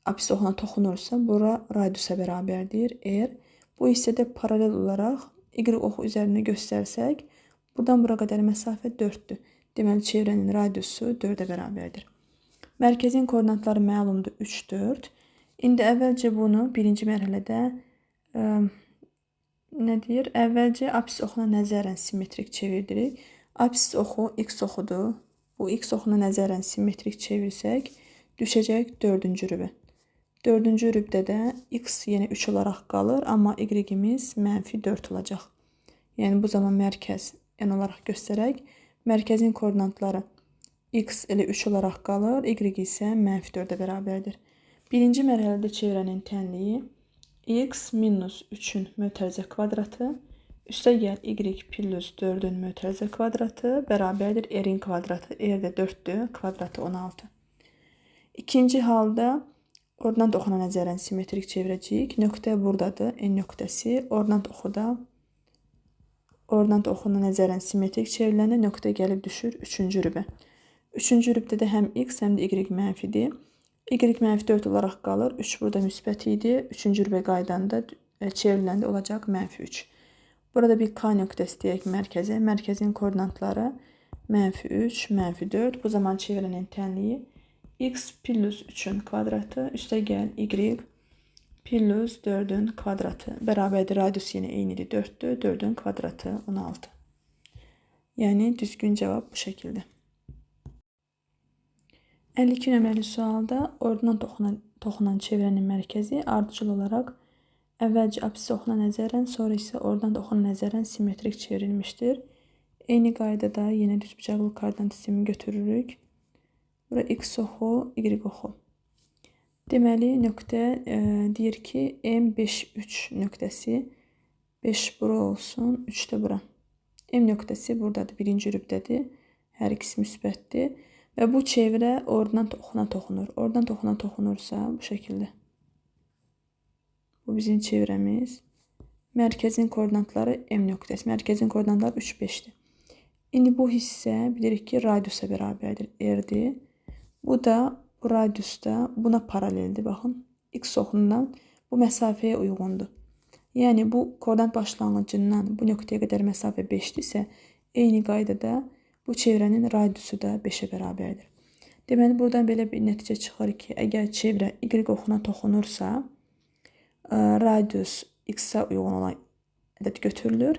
apsis oxuna toxunursa, bura radiusa bərabərdir, R. Bu hissədə paralel olaraq y oxu üzərində göstərsək, buradan bura qədər məsafə 4-dür. Deməli, çevrənin radiusu 4-ə bərabərdir. Mərkəzin koordinatları məlumdur 3-4. İndi əvvəlcə bunu birinci mərhələdə nə deyir? Əvvəlcə apsis oxuna nəzərən simmetrik çevirdirik. Apsis oxu x oxudur. Bu x oxuna nəzərən simmetrik çevirsək, düşəcək 4-cü rübə. 4-cü rübdə də x yenə 3 olaraq qalır, amma y-imiz -4 olacaq. Yəni, bu zaman mərkəz n olaraq göstərək. Mərkəzin koordinatları x elə 3 olaraq qalır, y isə -4-ə bərabərdir. Birinci mərhələdə çevrənin tənliyi x minus 3-ün mötərizə kvadratı üstə gəl y plus 4-ün mötərizə kvadratı bərabərdir r-in kvadratı. R də 4-dür, kvadratı 16. İkinci halda ordinat oxuna nəzərən simmetrik çevirəcəyik. Nöqtə buradadır, n nöqtəsi. Ordinat oxuna nəzərən simmetrik çevriləndə nöqtə gəlib düşür 3-cü rübə. 3-cü rübdə də həm x, həm də y mənfidir. Y -4 olaraq qalır. 3 burada müsbət idi. 3-cü rübə qaydanda çevriləndə olacaq -3. Burada bir K nöqtəsi deyək mərkəzə. Mərkəzin koordinatları -3, -4. Bu zaman çevrənin tənliyi x plus 3-ün kvadratı üstə gəl y plus 4-ün kvadratı bərabərdir. Radius yenə eynidir 4-dür. 4-ün kvadratı 16. Yəni düzgün cavab bu şəkildə. 52 nömrəli sualda ordinat oxuna toxunan çevrənin mərkəzi ardıcıl olaraq əvvəlcə apsis oxuna nəzərən, sonra isə ordinat oxuna nəzərən simmetrik çevrilmişdir. Eyni qaydada yenə düzbucaqlı koordinat sistemi götürürük. Bura x oxu, y oxu. Deməli, nöqtə deyir ki, M5-3 nöqtəsi 5 bura olsun, 3 də bura. M nöqtəsi buradadır, birinci rübdədir. Hər ikisi müsbətdir. Və bu çevrə ordinat oxuna toxunur. Ordinat oxuna toxunursa bu şəkildə. Bu bizim çevrəmiz. Mərkəzin koordinatları M nöqtəsi. Mərkəzin koordinatları 3, 5-dir. İndi bu hissə bilirik ki, radiusa bərabərdir. R-dir. Bu da bu radiusda buna paraleldir. Baxın, x oxundan bu məsafəyə uyğundur. Yəni bu koordinat başlanğıcından bu nöqtəyə qədər məsafə 5-dirsə, eyni qaydada bu çevrənin radiusu da 5-ə bərabərdir. Deməli, buradan belə bir nəticə çıxır ki, əgər çevrə y oxuna toxunursa, radius x-ə uyğun olan ədəd götürülür.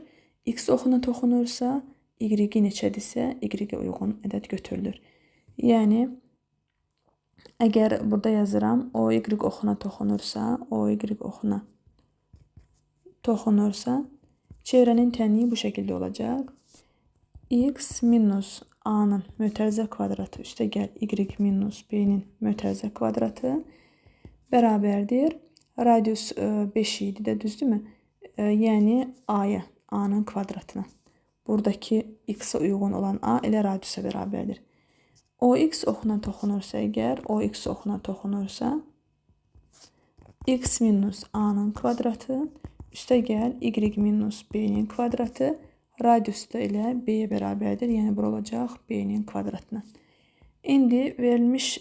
X oxuna toxunursa, y neçədirsə, y-ə uyğun ədəd götürülür. Yəni, əgər burada yazıram, o y oxuna toxunursa, çevrənin tənliyi bu şəkildə olacaq. X minus a-nın mötərizə kvadratı üstə gəl y minus b-nin mötərizə kvadratı bərabərdir. Radius 5 idi də, düzdürmü? Yəni a-ya, a-nın kvadratına. Buradakı x-ə uyğun olan a elə radiusa bərabərdir. O x oxuna toxunursa əgər, x minus a-nın kvadratı üstə gəl y minus b-nin kvadratı radius da elə b-yə bərabərdir. Yəni, bura olacaq b-nin kvadratına. İndi verilmiş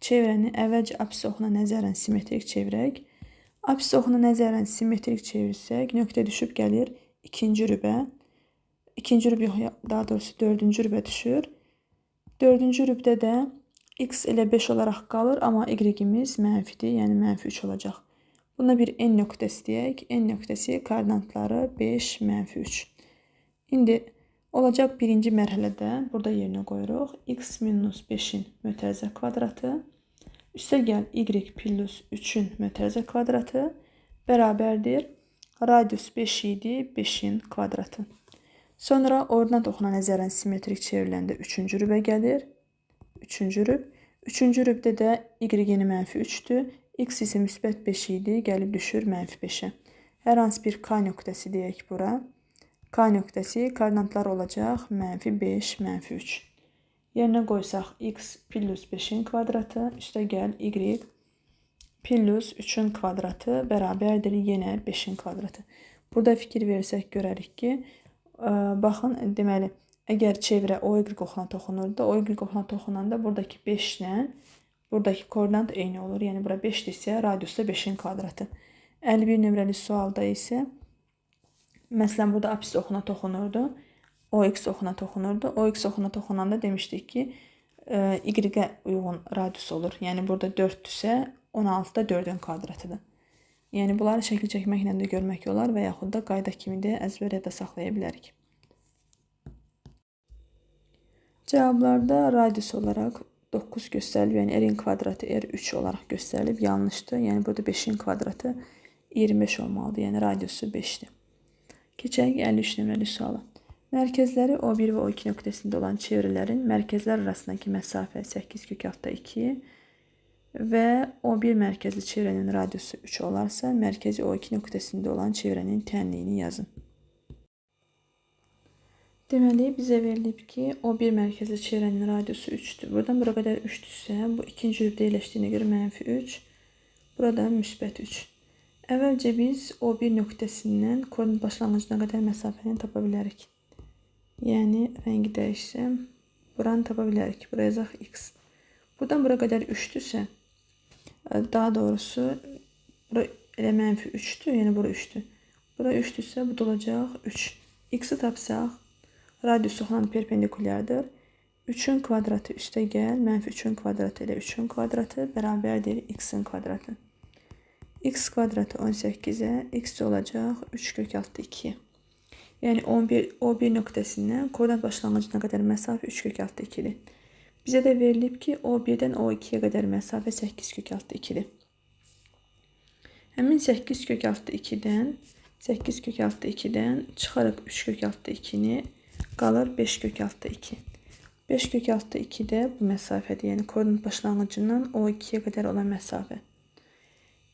çevrəni əvvəlcə apsis oxuna nəzərən simmetrik çevirək. Apsis oxuna nəzərən simmetrik çevirsək, nöqtə düşüb gəlir ikinci rübə. İkinci rübə yox, daha doğrusu dördüncü rübə düşür. Dördüncü rübdə də x elə 5 olaraq qalır, amma y-imiz mənfidir, yəni mənfi 3 olacaq. Buna bir n nöqtəsi deyək. N nöqtəsi koordinatları 5, mənfi 3. İndi olacaq birinci mərhələdə, burada yerinə qoyuruq. X minus 5-in mötərizə kvadratı üstə gəl y plus 3-ün mötərizə kvadratı bərabərdir. Radius 5 idi, 5-in kvadratı. Sonra ordinat oxuna nəzərən simmetrik çevriləndə 3-cü rübə gəlir. 3-cü rüb. 3-cü rübdə də y-ni mənfi 3-dür. X isə müsbət 5 idi, gəlib düşür mənfi 5-ə. Hər hansı bir k nöqtəsi deyək bura. K nöqtəsi koordinatlar olacaq mənfi 5, mənfi 3. Yerinə qoysaq x plus 5-in kvadratı üstə gəl y plus 3-ün kvadratı bərabərdir yenə 5-in kvadratı. Burada fikir versək görərik ki, baxın, deməli, əgər çevrə o y oxuna toxunurdu, o y oxuna toxunanda buradakı 5 ilə buradakı koordinat eyni olur. Yəni, bura 5-dirsə, radius da 5-in kvadratı. 51 nömrəli sualda isə, məsələn, burada apsis oxuna toxunurdu, o x oxuna toxunurdu. O x oxuna toxunanda demişdik ki, y-ə uyğun radius olur. Yəni, burada 4-dürsə, 16 da 4-ün kvadratıdır. Yəni, bunları şəkil çəkməklə də görmək olar və yaxud da qayda kimi də əzbərə də saxlaya bilərik. Cavablarda radius olaraq 9 göstərilib, yəni r-in kvadratı r3 olaraq göstərilib, yanlışdır. Yəni, burada 5-in kvadratı 25 olmalıdır, yəni radiusu 5-dir. Keçək 53 nömrəli suala. Mərkəzləri O1 və O2 nöqtəsində olan çevrələrin mərkəzlər arasındakı məsafə 8/2 və O1 mərkəzli çevrənin radiusu 3 olarsa, mərkəzi O2 nöqtəsində olan çevrənin tənliyini yazın. Deməli, bizə verilib ki, O1 mərkəzli çevrənin radiusu 3-dür. Buradan bura qədər 3-dürsə, bu ikinci rübdə yerləşdiyinə görə mənfi 3, burada müsbət 3. Əvvəlcə biz O1 nöqtəsindən koordinat başlanğıcına qədər məsafəni tapa bilərik. Yəni, rəngi dəyişsəm, buranı tapa bilərik. Buraya yazaq x. Buradan bura qədər 3-dürsə, daha doğrusu, bura elə mənfi 3-dür, yəni bura 3-dür. Bura 3-dürsə, bu da olacaq 3. X-i tapsaq, radius oxuna perpendikulyardır. 3-ün kvadratı üstə gəl, mənfi 3-ün kvadratı elə 3-ün kvadratı bərabərdir x-in kvadratı. X kvadratı 18-ə, x olacaq 3/2. Yəni, O1 nöqtəsindən koordinat başlanğıcına qədər məsafə 3/2-dir. Bizə də verilib ki, O1-dən O2-yə qədər məsafə 8/2-dir. Həmin 8/2-dən çıxarıq 3/2-ni, qalır 5/2. 5/2 də bu məsafədir, yəni koordinat başlanğıcından O2-yə qədər olan məsafə.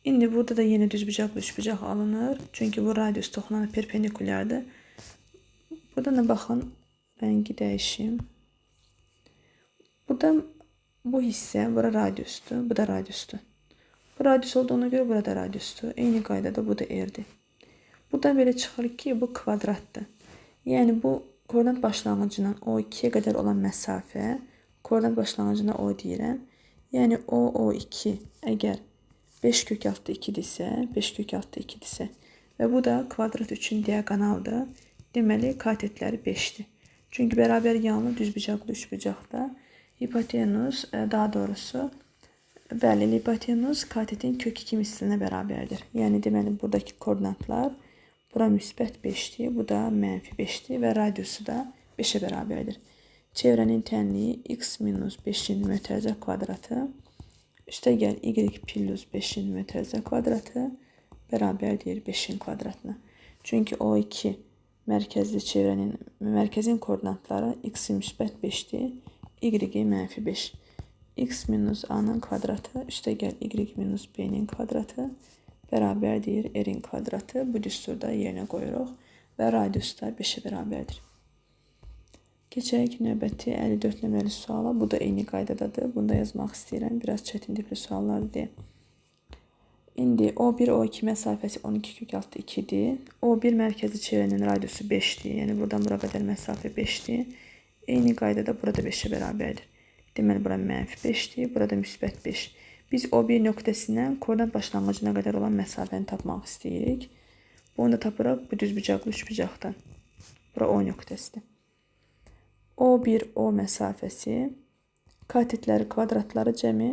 İndi burada da yenə düzbucaqlı üçbucaq alınır. Çünki bu radius toxunana perpendikulyardır. Buradan da baxın, rəngi dəyişim. Burada bu hissə, bura radiusdur, bu da radiusdur. Bu radius olduğuna göre burada radiusdur. Eyni qaydada bu da r-dir. Buradan belə çıxır ki, bu kvadratdır. Yəni bu koordinat başlanğıcından O2-yə qədər olan məsafə, koordinat başlanğıcına O deyirəm. Yəni O2 əgər 5 kök altı 2-dirsə, 5 kök altı 2-dirsə və bu da kvadrat üçün diaqonaldır. Deməli, katetləri 5-dir. Çünki bərabər yanlı düzbucaqlı üçbucaqda hipotenuz, daha doğrusu, bəli, hipotenuz katetin kök 2 mislinə bərabərdir. Yəni, deməli, buradakı koordinatlar bura müsbət 5-dir, bu da mənfi 5-dir və radiusu da 5-ə bərabərdir. Çevrənin tənliyi x minus 5-in mötərizə kvadratı üstə gəl y plus 5-in mötərizə kvadratı bərabərdir 5-in kvadratına. Çünki O2 mərkəzli çevrənin mərkəzin koordinatları x-i müsbət 5-dir, y-i mənfi 5. X minus a-nın kvadratı üstə gəl y minus b-nin kvadratı bərabərdir r-in kvadratı. Bu düsturda yerinə qoyuruq və radius da 5-ə bərabərdir. Keçək növbəti 54 nömrəli suala. Bu da eyni qaydadadır. Bunu da yazmaq istəyirəm. Biraz çətin tipli suallardır deyə. İndi O1, O2 məsafəsi 12 kök altı 2-dir. O1 mərkəzi çevrənin radiusu 5-dir. Yəni buradan bura qədər məsafə 5-dir. Eyni qaydada burada 5-ə bərabərdir. Deməli, bura mənfi 5-dir. Burada müsbət 5. Biz O1 nöqtəsindən koordinat başlanğıcına qədər olan məsafəni tapmaq istəyirik. Bunu da tapırıq bu düzbucaqlı üçbucaqdan. Bura O nöqtəsidir. O1, O məsafəsi katetləri kvadratları cəmi,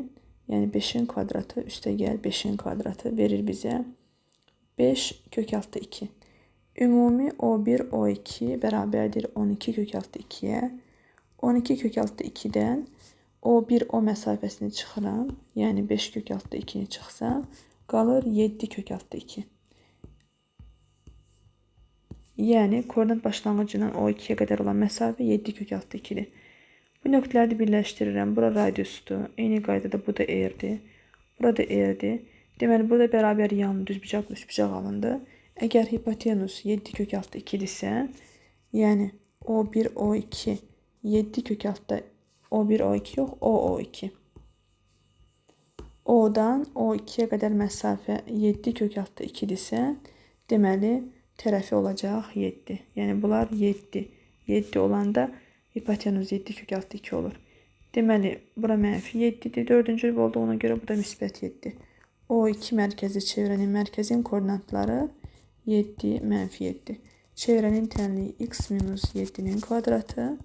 yəni 5-in kvadratı üstə gəl 5-in kvadratı verir bizə 5 kök altı 2. Ümumi O1, O2 bərabərdir 12 kök altı 2-yə. 12 kök altı 2-dən O1, O məsafəsini çıxıram, yəni 5 kök altı 2-ni çıxsam, qalır 7 kök altı 2. Yəni, koordinat başlanğıcından O2-yə qədər olan məsafə 7 kök altı 2-dir. Bu nöqtələri birləşdirirəm. Bura radiusdur. Eyni qaydada bu da r-dir. Burada r-dir. Deməli, burada bərabər yanlı düzbucaqlı üçbucaq alındı. Əgər hipotenuz 7 kök altı 2-dirsə, yəni O1, O2 7 kök altı O1, O2 yox, O2. O-dan O2-yə qədər məsafə 7 kök altı 2-dirsə, deməli, tərəfi olacaq 7. Yəni, bunlar 7. 7 olanda hipotenuz 7 kök altı 2 olur. Deməli, bura mənfi 7-dir. 4-cü olduğuna görə bu da müsbət 7. O2 mərkəzi çevrənin mərkəzin koordinatları 7, mənfi 7. Çevrənin tənliyi x minus 7-nin kvadratı,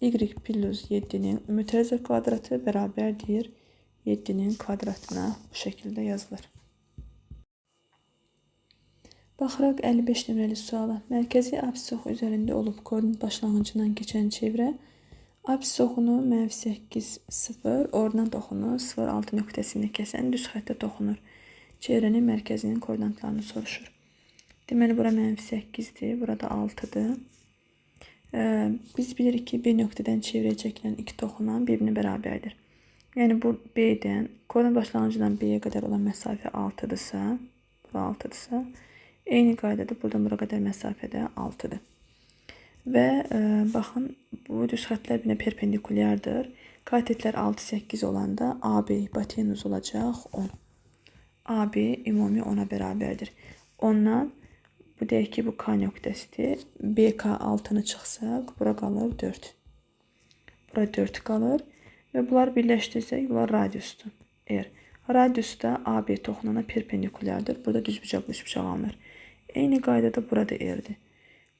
y plus 7-nin mütərizə kvadratı bərabərdir 7-nin kvadratına bu şəkildə yazılır. Baxıraq 55 nömrəli suala. Mərkəzi apsis oxu üzərində olub koordinat başlanğıcından keçən çevrə apsis oxunu -8, 0, ordinat oxunu 0, 6 nöqtəsində kəsən düz xəttə toxunur. Çevrənin mərkəzinin koordinatlarını soruşur. Deməli, bura -8-dir, burada 6-dır. Biz bilirik ki, bir nöqtədən çevrəyə çəkilən iki toxunan bir-birinə bərabərdir. Yəni, bu B-dən koordinat başlanğıcından B-yə qədər olan məsafə 6-dırsa, bu 6-dırsa, eyni qaydada buradan bura qədər məsafədə 6-dır. Və baxın, bu düz xəttlər bir-birinə perpendikulyardır. Katetlər 6, 8 olanda AB hipotenuz olacaq 10. AB ümumi 10-a bərabərdir. Ondan, bu deyək ki, bu K nöqtəsidir. BK 6-nı çıxsaq, bura qalır 4. Bura 4 qalır və bunlar birləşdirsək, bunlar radiusdur. R. Radius da AB toxunana perpendikulyardır. Burada düzbucaqlı üçbucaq alınır. Eyni qaydada burada r-dir.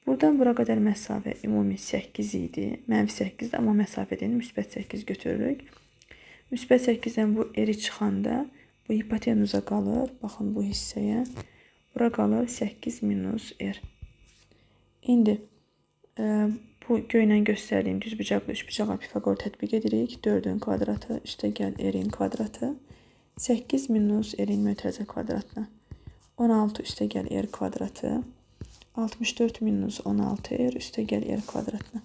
Buradan bura qədər məsafə ümumi 8 idi. -8-dir, amma məsafədən müsbət 8 götürürük. Müsbət 8-dən bu r-i çıxanda bu hipotenuza qalır. Baxın bu hissəyə. Bura qalır 8 minus r. İndi bu göylə göstərdiyim düzbucaqlı üçbucağa Pifaqor tətbiq edirik. 4-ün kvadratı üstə gəl r-in kvadratı. 8 minus r-in mötərizə kvadratına. 16 üstə gəl r kvadratı. 64 minus 16 r üstə gəl r kvadratına.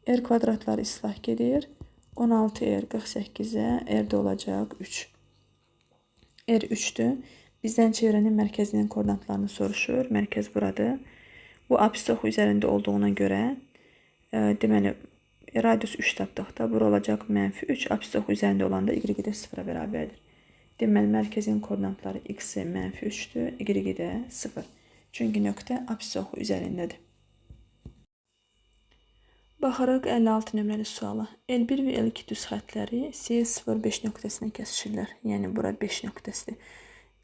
R kvadratları islah gedir. 16 r 48-ə r-də olacaq 3. R 3-dür. Bizdən çevrənin mərkəzinin koordinatlarını soruşur. Mərkəz buradır. Bu apsis oxu üzərində olduğuna görə deməli, radius 3 tapdıqda bura olacaq -3. Apsis oxu üzərində olanda y də 0-a bərabərdir. Deməli, mərkəzin koordinatları x-i -3-dür, y-i də 0. Çünki nöqtə apsis oxu üzərindədir. Baxaraq 56 nömrəli suala. L1 və L2 düz xətləri C05 nöqtəsinə kəsişirlər. Yəni, bura 5 nöqtəsidir.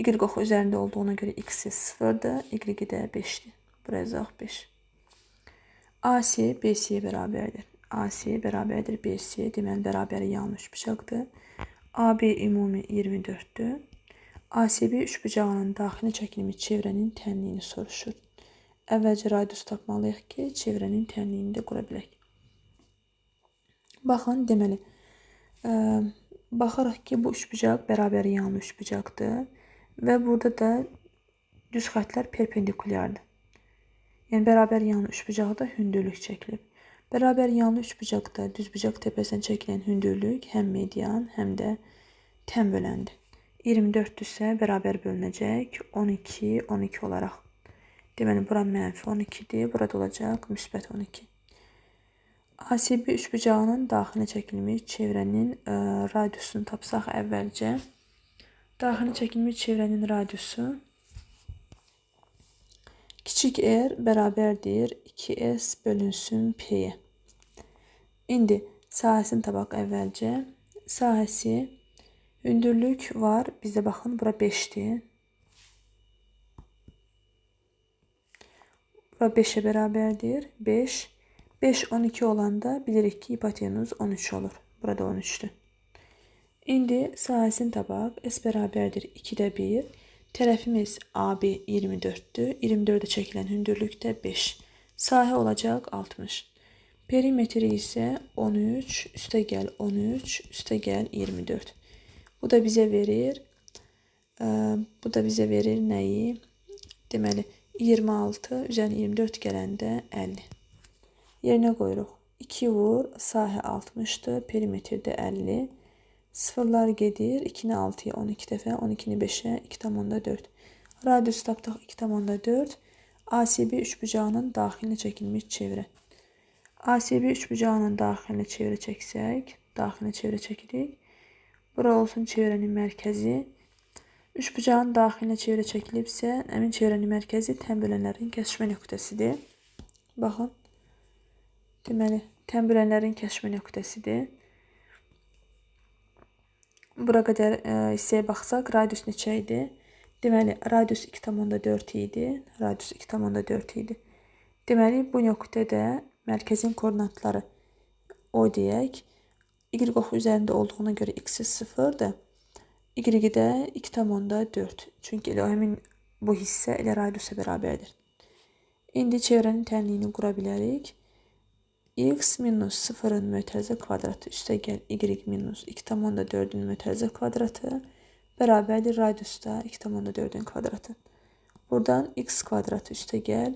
Y oxu üzərində olduğuna görə x-i 0-dır, y-i də 5-dir. Bura yazaq 5. AC BC-yə bərabərdir. AC bərabərdir BC, deməli, bərabəri yanlış bucaqdır. AB ümumi 24-dür. ACB üçbucağının daxili çəkilmiş çevrənin tənliyini soruşur. Əvvəlcə radius tapmalıyıq ki, çevrənin tənliyini də qura bilək. Baxın, deməli, baxaraq ki, bu üçbucaq bərabəri yanlı üçbucaqdır və burada da düz xətlər perpendikulyardır. Yəni, bərabər yanlı üçbucaqda hündürlük çəkilib. Bərabər yanlı üçbucaqda düzbucaq təpəsindən çəkilən hündürlük həm median, həm də tən böləndir. 24-dürsə bərabər bölünəcək 12, 12 olaraq. Deməli, bura -12-dir, burada olacaq müsbət 12. ACB üçbucağının daxilə çəkilmiş çevrənin radiusunu tapsaq əvvəlcə. Daxilə çəkilmiş çevrənin radiusu kiçik r bərabərdir 2s bölünsün p-yə. İndi sahəsini tapaq əvvəlcə. Sahəsi hündürlük var. Bizdə baxın, bura 5-dir. Bura 5-ə bərabərdir. 5. 5, 12 olanda bilirik ki, hipotenuz 13 olur. Burada 13-dür. İndi sahəsini tapaq. S bərabərdir 2-də 1. Tərəfimiz AB 24-dür. 24-də çəkilən hündürlük də 5. Sahə olacaq 60. Perimetri isə 13, üstəgəl 13, üstəgəl 24. Bu da bizə verir nəyi? Deməli, 26 üzərinə 24 gələndə 50. Yerinə qoyuruq. 2 vur, sahə 60-dır, perimetr də 50. Sıfırlar gedir, 2-ni 6-ya 12 dəfə, 12-ni 5-ə 2,4. Radius tapdıq 2,4. ACB üçbucağının daxilinə çəkilmiş çevrə. ACB üçbucağının daxilinə çevrə çəksək, daxilinə çevrə çəkirik. Bura olsun çevrənin mərkəzi. Üçbucağın daxilinə çevrə çəkilibsə, həmin çevrənin mərkəzi tən bölənlərin kəsişmə nöqtəsidir. Baxın. Deməli, tən bölənlərin kəsişmə nöqtəsidir. Bura qədər hissəyə baxsaq, radius neçə idi? Deməli, radius 2,4 idi. Radius 2,4 idi. Deməli, bu nöqtədə mərkəzin koordinatları o deyək. Y oxu üzərində olduğuna görə x-i 0-dır. Y-i də 2,4. Çünki elə həmin bu hissə elə radiusa bərabərdir. İndi çevrənin tənliyini qura bilərik. X minus 0-ın mötərizə kvadratı üstəgəl y minus 2,4-ün mötərizə kvadratı bərabərdir radiusda 2,4-ün kvadratı. Buradan x kvadratı üstəgəl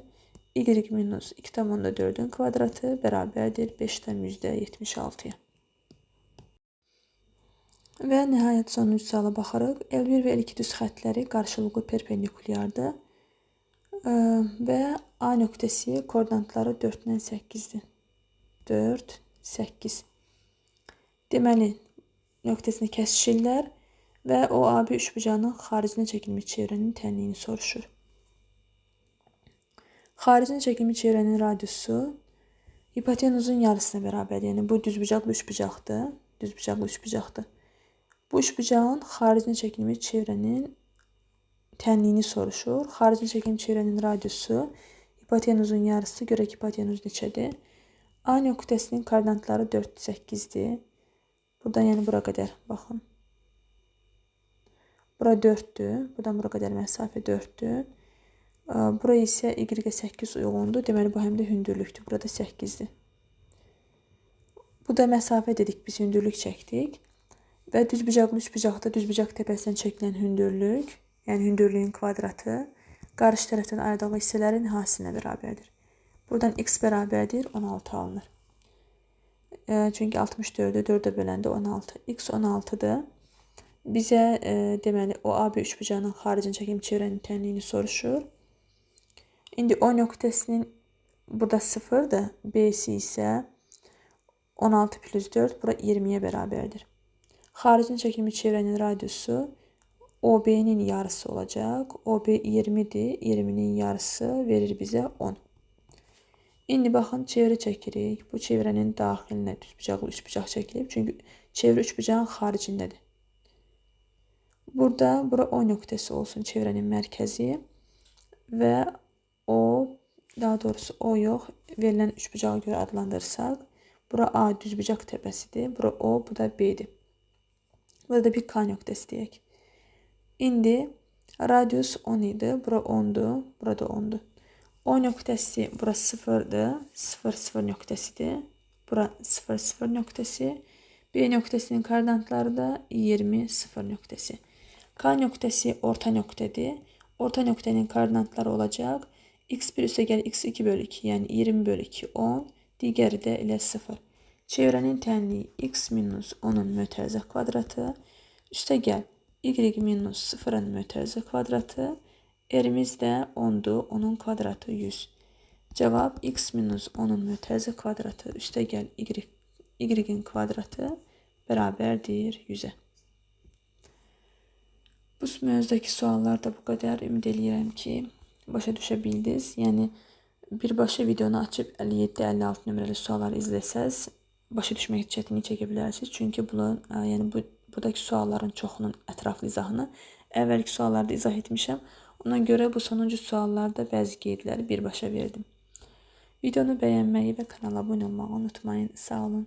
y minus 2,4-ün kvadratı bərabərdir 5,76-ya. Və nəhayət sonuncu suala baxarıq. L1 və L2 düz xətləri qarşılıqlı perpendikulyardır. Və A nöqtəsi koordinatları 4-dən 8-dir. 4, 8. Deməli, nöqtəsini kəsişirlər və o AB üçbucağının xaricinə çəkilmiş çevrənin tənliyini soruşur. Xaricinə çəkilmiş çevrənin radiusu hipotenuzun yarısına bərabərdir. Yəni, bu düzbucaqlı üçbucaqdır. Düzbucaqlı üçbucaqdır. Bu üçbucağın xaricinə çəkilmiş çevrənin tənliyini soruşur. Xaricinə çəkilmiş çevrənin radiusu hipotenuzun yarısı. Görək hipotenuz neçədir? A nöqtəsinin koordinatları 4, 8-dir. Buradan, yəni bura qədər baxın. Bura 4-dür. Buradan bura qədər məsafə 4-dür. Bura isə y-ə 8 uyğundur. Deməli, bu həm də hündürlükdür. Burada 8-dir. Bu da məsafə dedik, biz hündürlük çəkdik. Və düzbucaqlı üçbucaqda düzbucaq təpəsindən çəkilən hündürlük, yəni hündürlüyün kvadratı, qarşı tərəfdən ayrılan hissələrin hasilinə bərabərdir. Buradan x bərabərdir 16 alınır. Çünki 64-ü 4-ə böləndə 16. X 16-dır. Bizə deməli o AB üçbucağının xaricinə çəkilmiş çevrənin tənliyini soruşur. İndi O nöqtəsinin burada 0-dır. B-si isə 16 plus 4, bura 20-yə bərabərdir. Xaricinə çəkilmiş çevrənin radiusu OB'nin yarısı olacak. OB 20'dir. 20'nin yarısı verir bize 10. İndi baxın, çevrə çəkirik. Bu çevrənin daxilinə düzbucaqlı üçbucaq çəkilib. Çünki çevrə üçbucağın xaricindədir. Burada bura O nöqtəsi olsun çevrənin mərkəzi və O, daha doğrusu O yox, verilən üçbucağa görə adlandırsaq, bura A düzbucaq təpəsidir. Bura O, bu da B'dir. Burada bir K nöqtəsi deyək. İndi radius 10 idi. Bura 10'dur. Burada 10'dur. O nöqtəsi bura 0'dır. 0, 0 nöqtəsidir. Bura 0, 0 nöqtəsi. B nöqtəsinin koordinatları da 20, 0 nöqtəsi. K nöqtəsi orta nöqtədir. Orta nöqtənin koordinatları olacaq. X1 üstə gəl X2 bölü 2, yəni 20 bölü 2, 10. Digəri də elə 0. Çevrənin tənliyi X minus 10'un mötərizə kvadratı. Üstə gəl Y minus 0'ın mötərizə kvadratı. R'miz də 10'dur. 10'un kvadratı 100. Cavab X minus 10'un mötərizə kvadratı üstə gəl Y'in kvadratı bərabərdir 100'ə. Bu mövzudakı suallar da bu qədər. Ümid edirəm ki, başa düşə bildiniz. Yəni, birbaşa videonu açıb 57-56 nömrəli sualları izləsəz, başa düşmək çətinlik çəkə bilərsiniz. Çünki buradakı sualların çoxunun ətraflı izahını əvvəlki suallarda izah etmişəm. Ona görə bu sonuncu suallarda bəzi qeydləri birbaşa verdim. Videonu bəyənməyi və kanala abunə olmağı unutmayın. Sağ olun.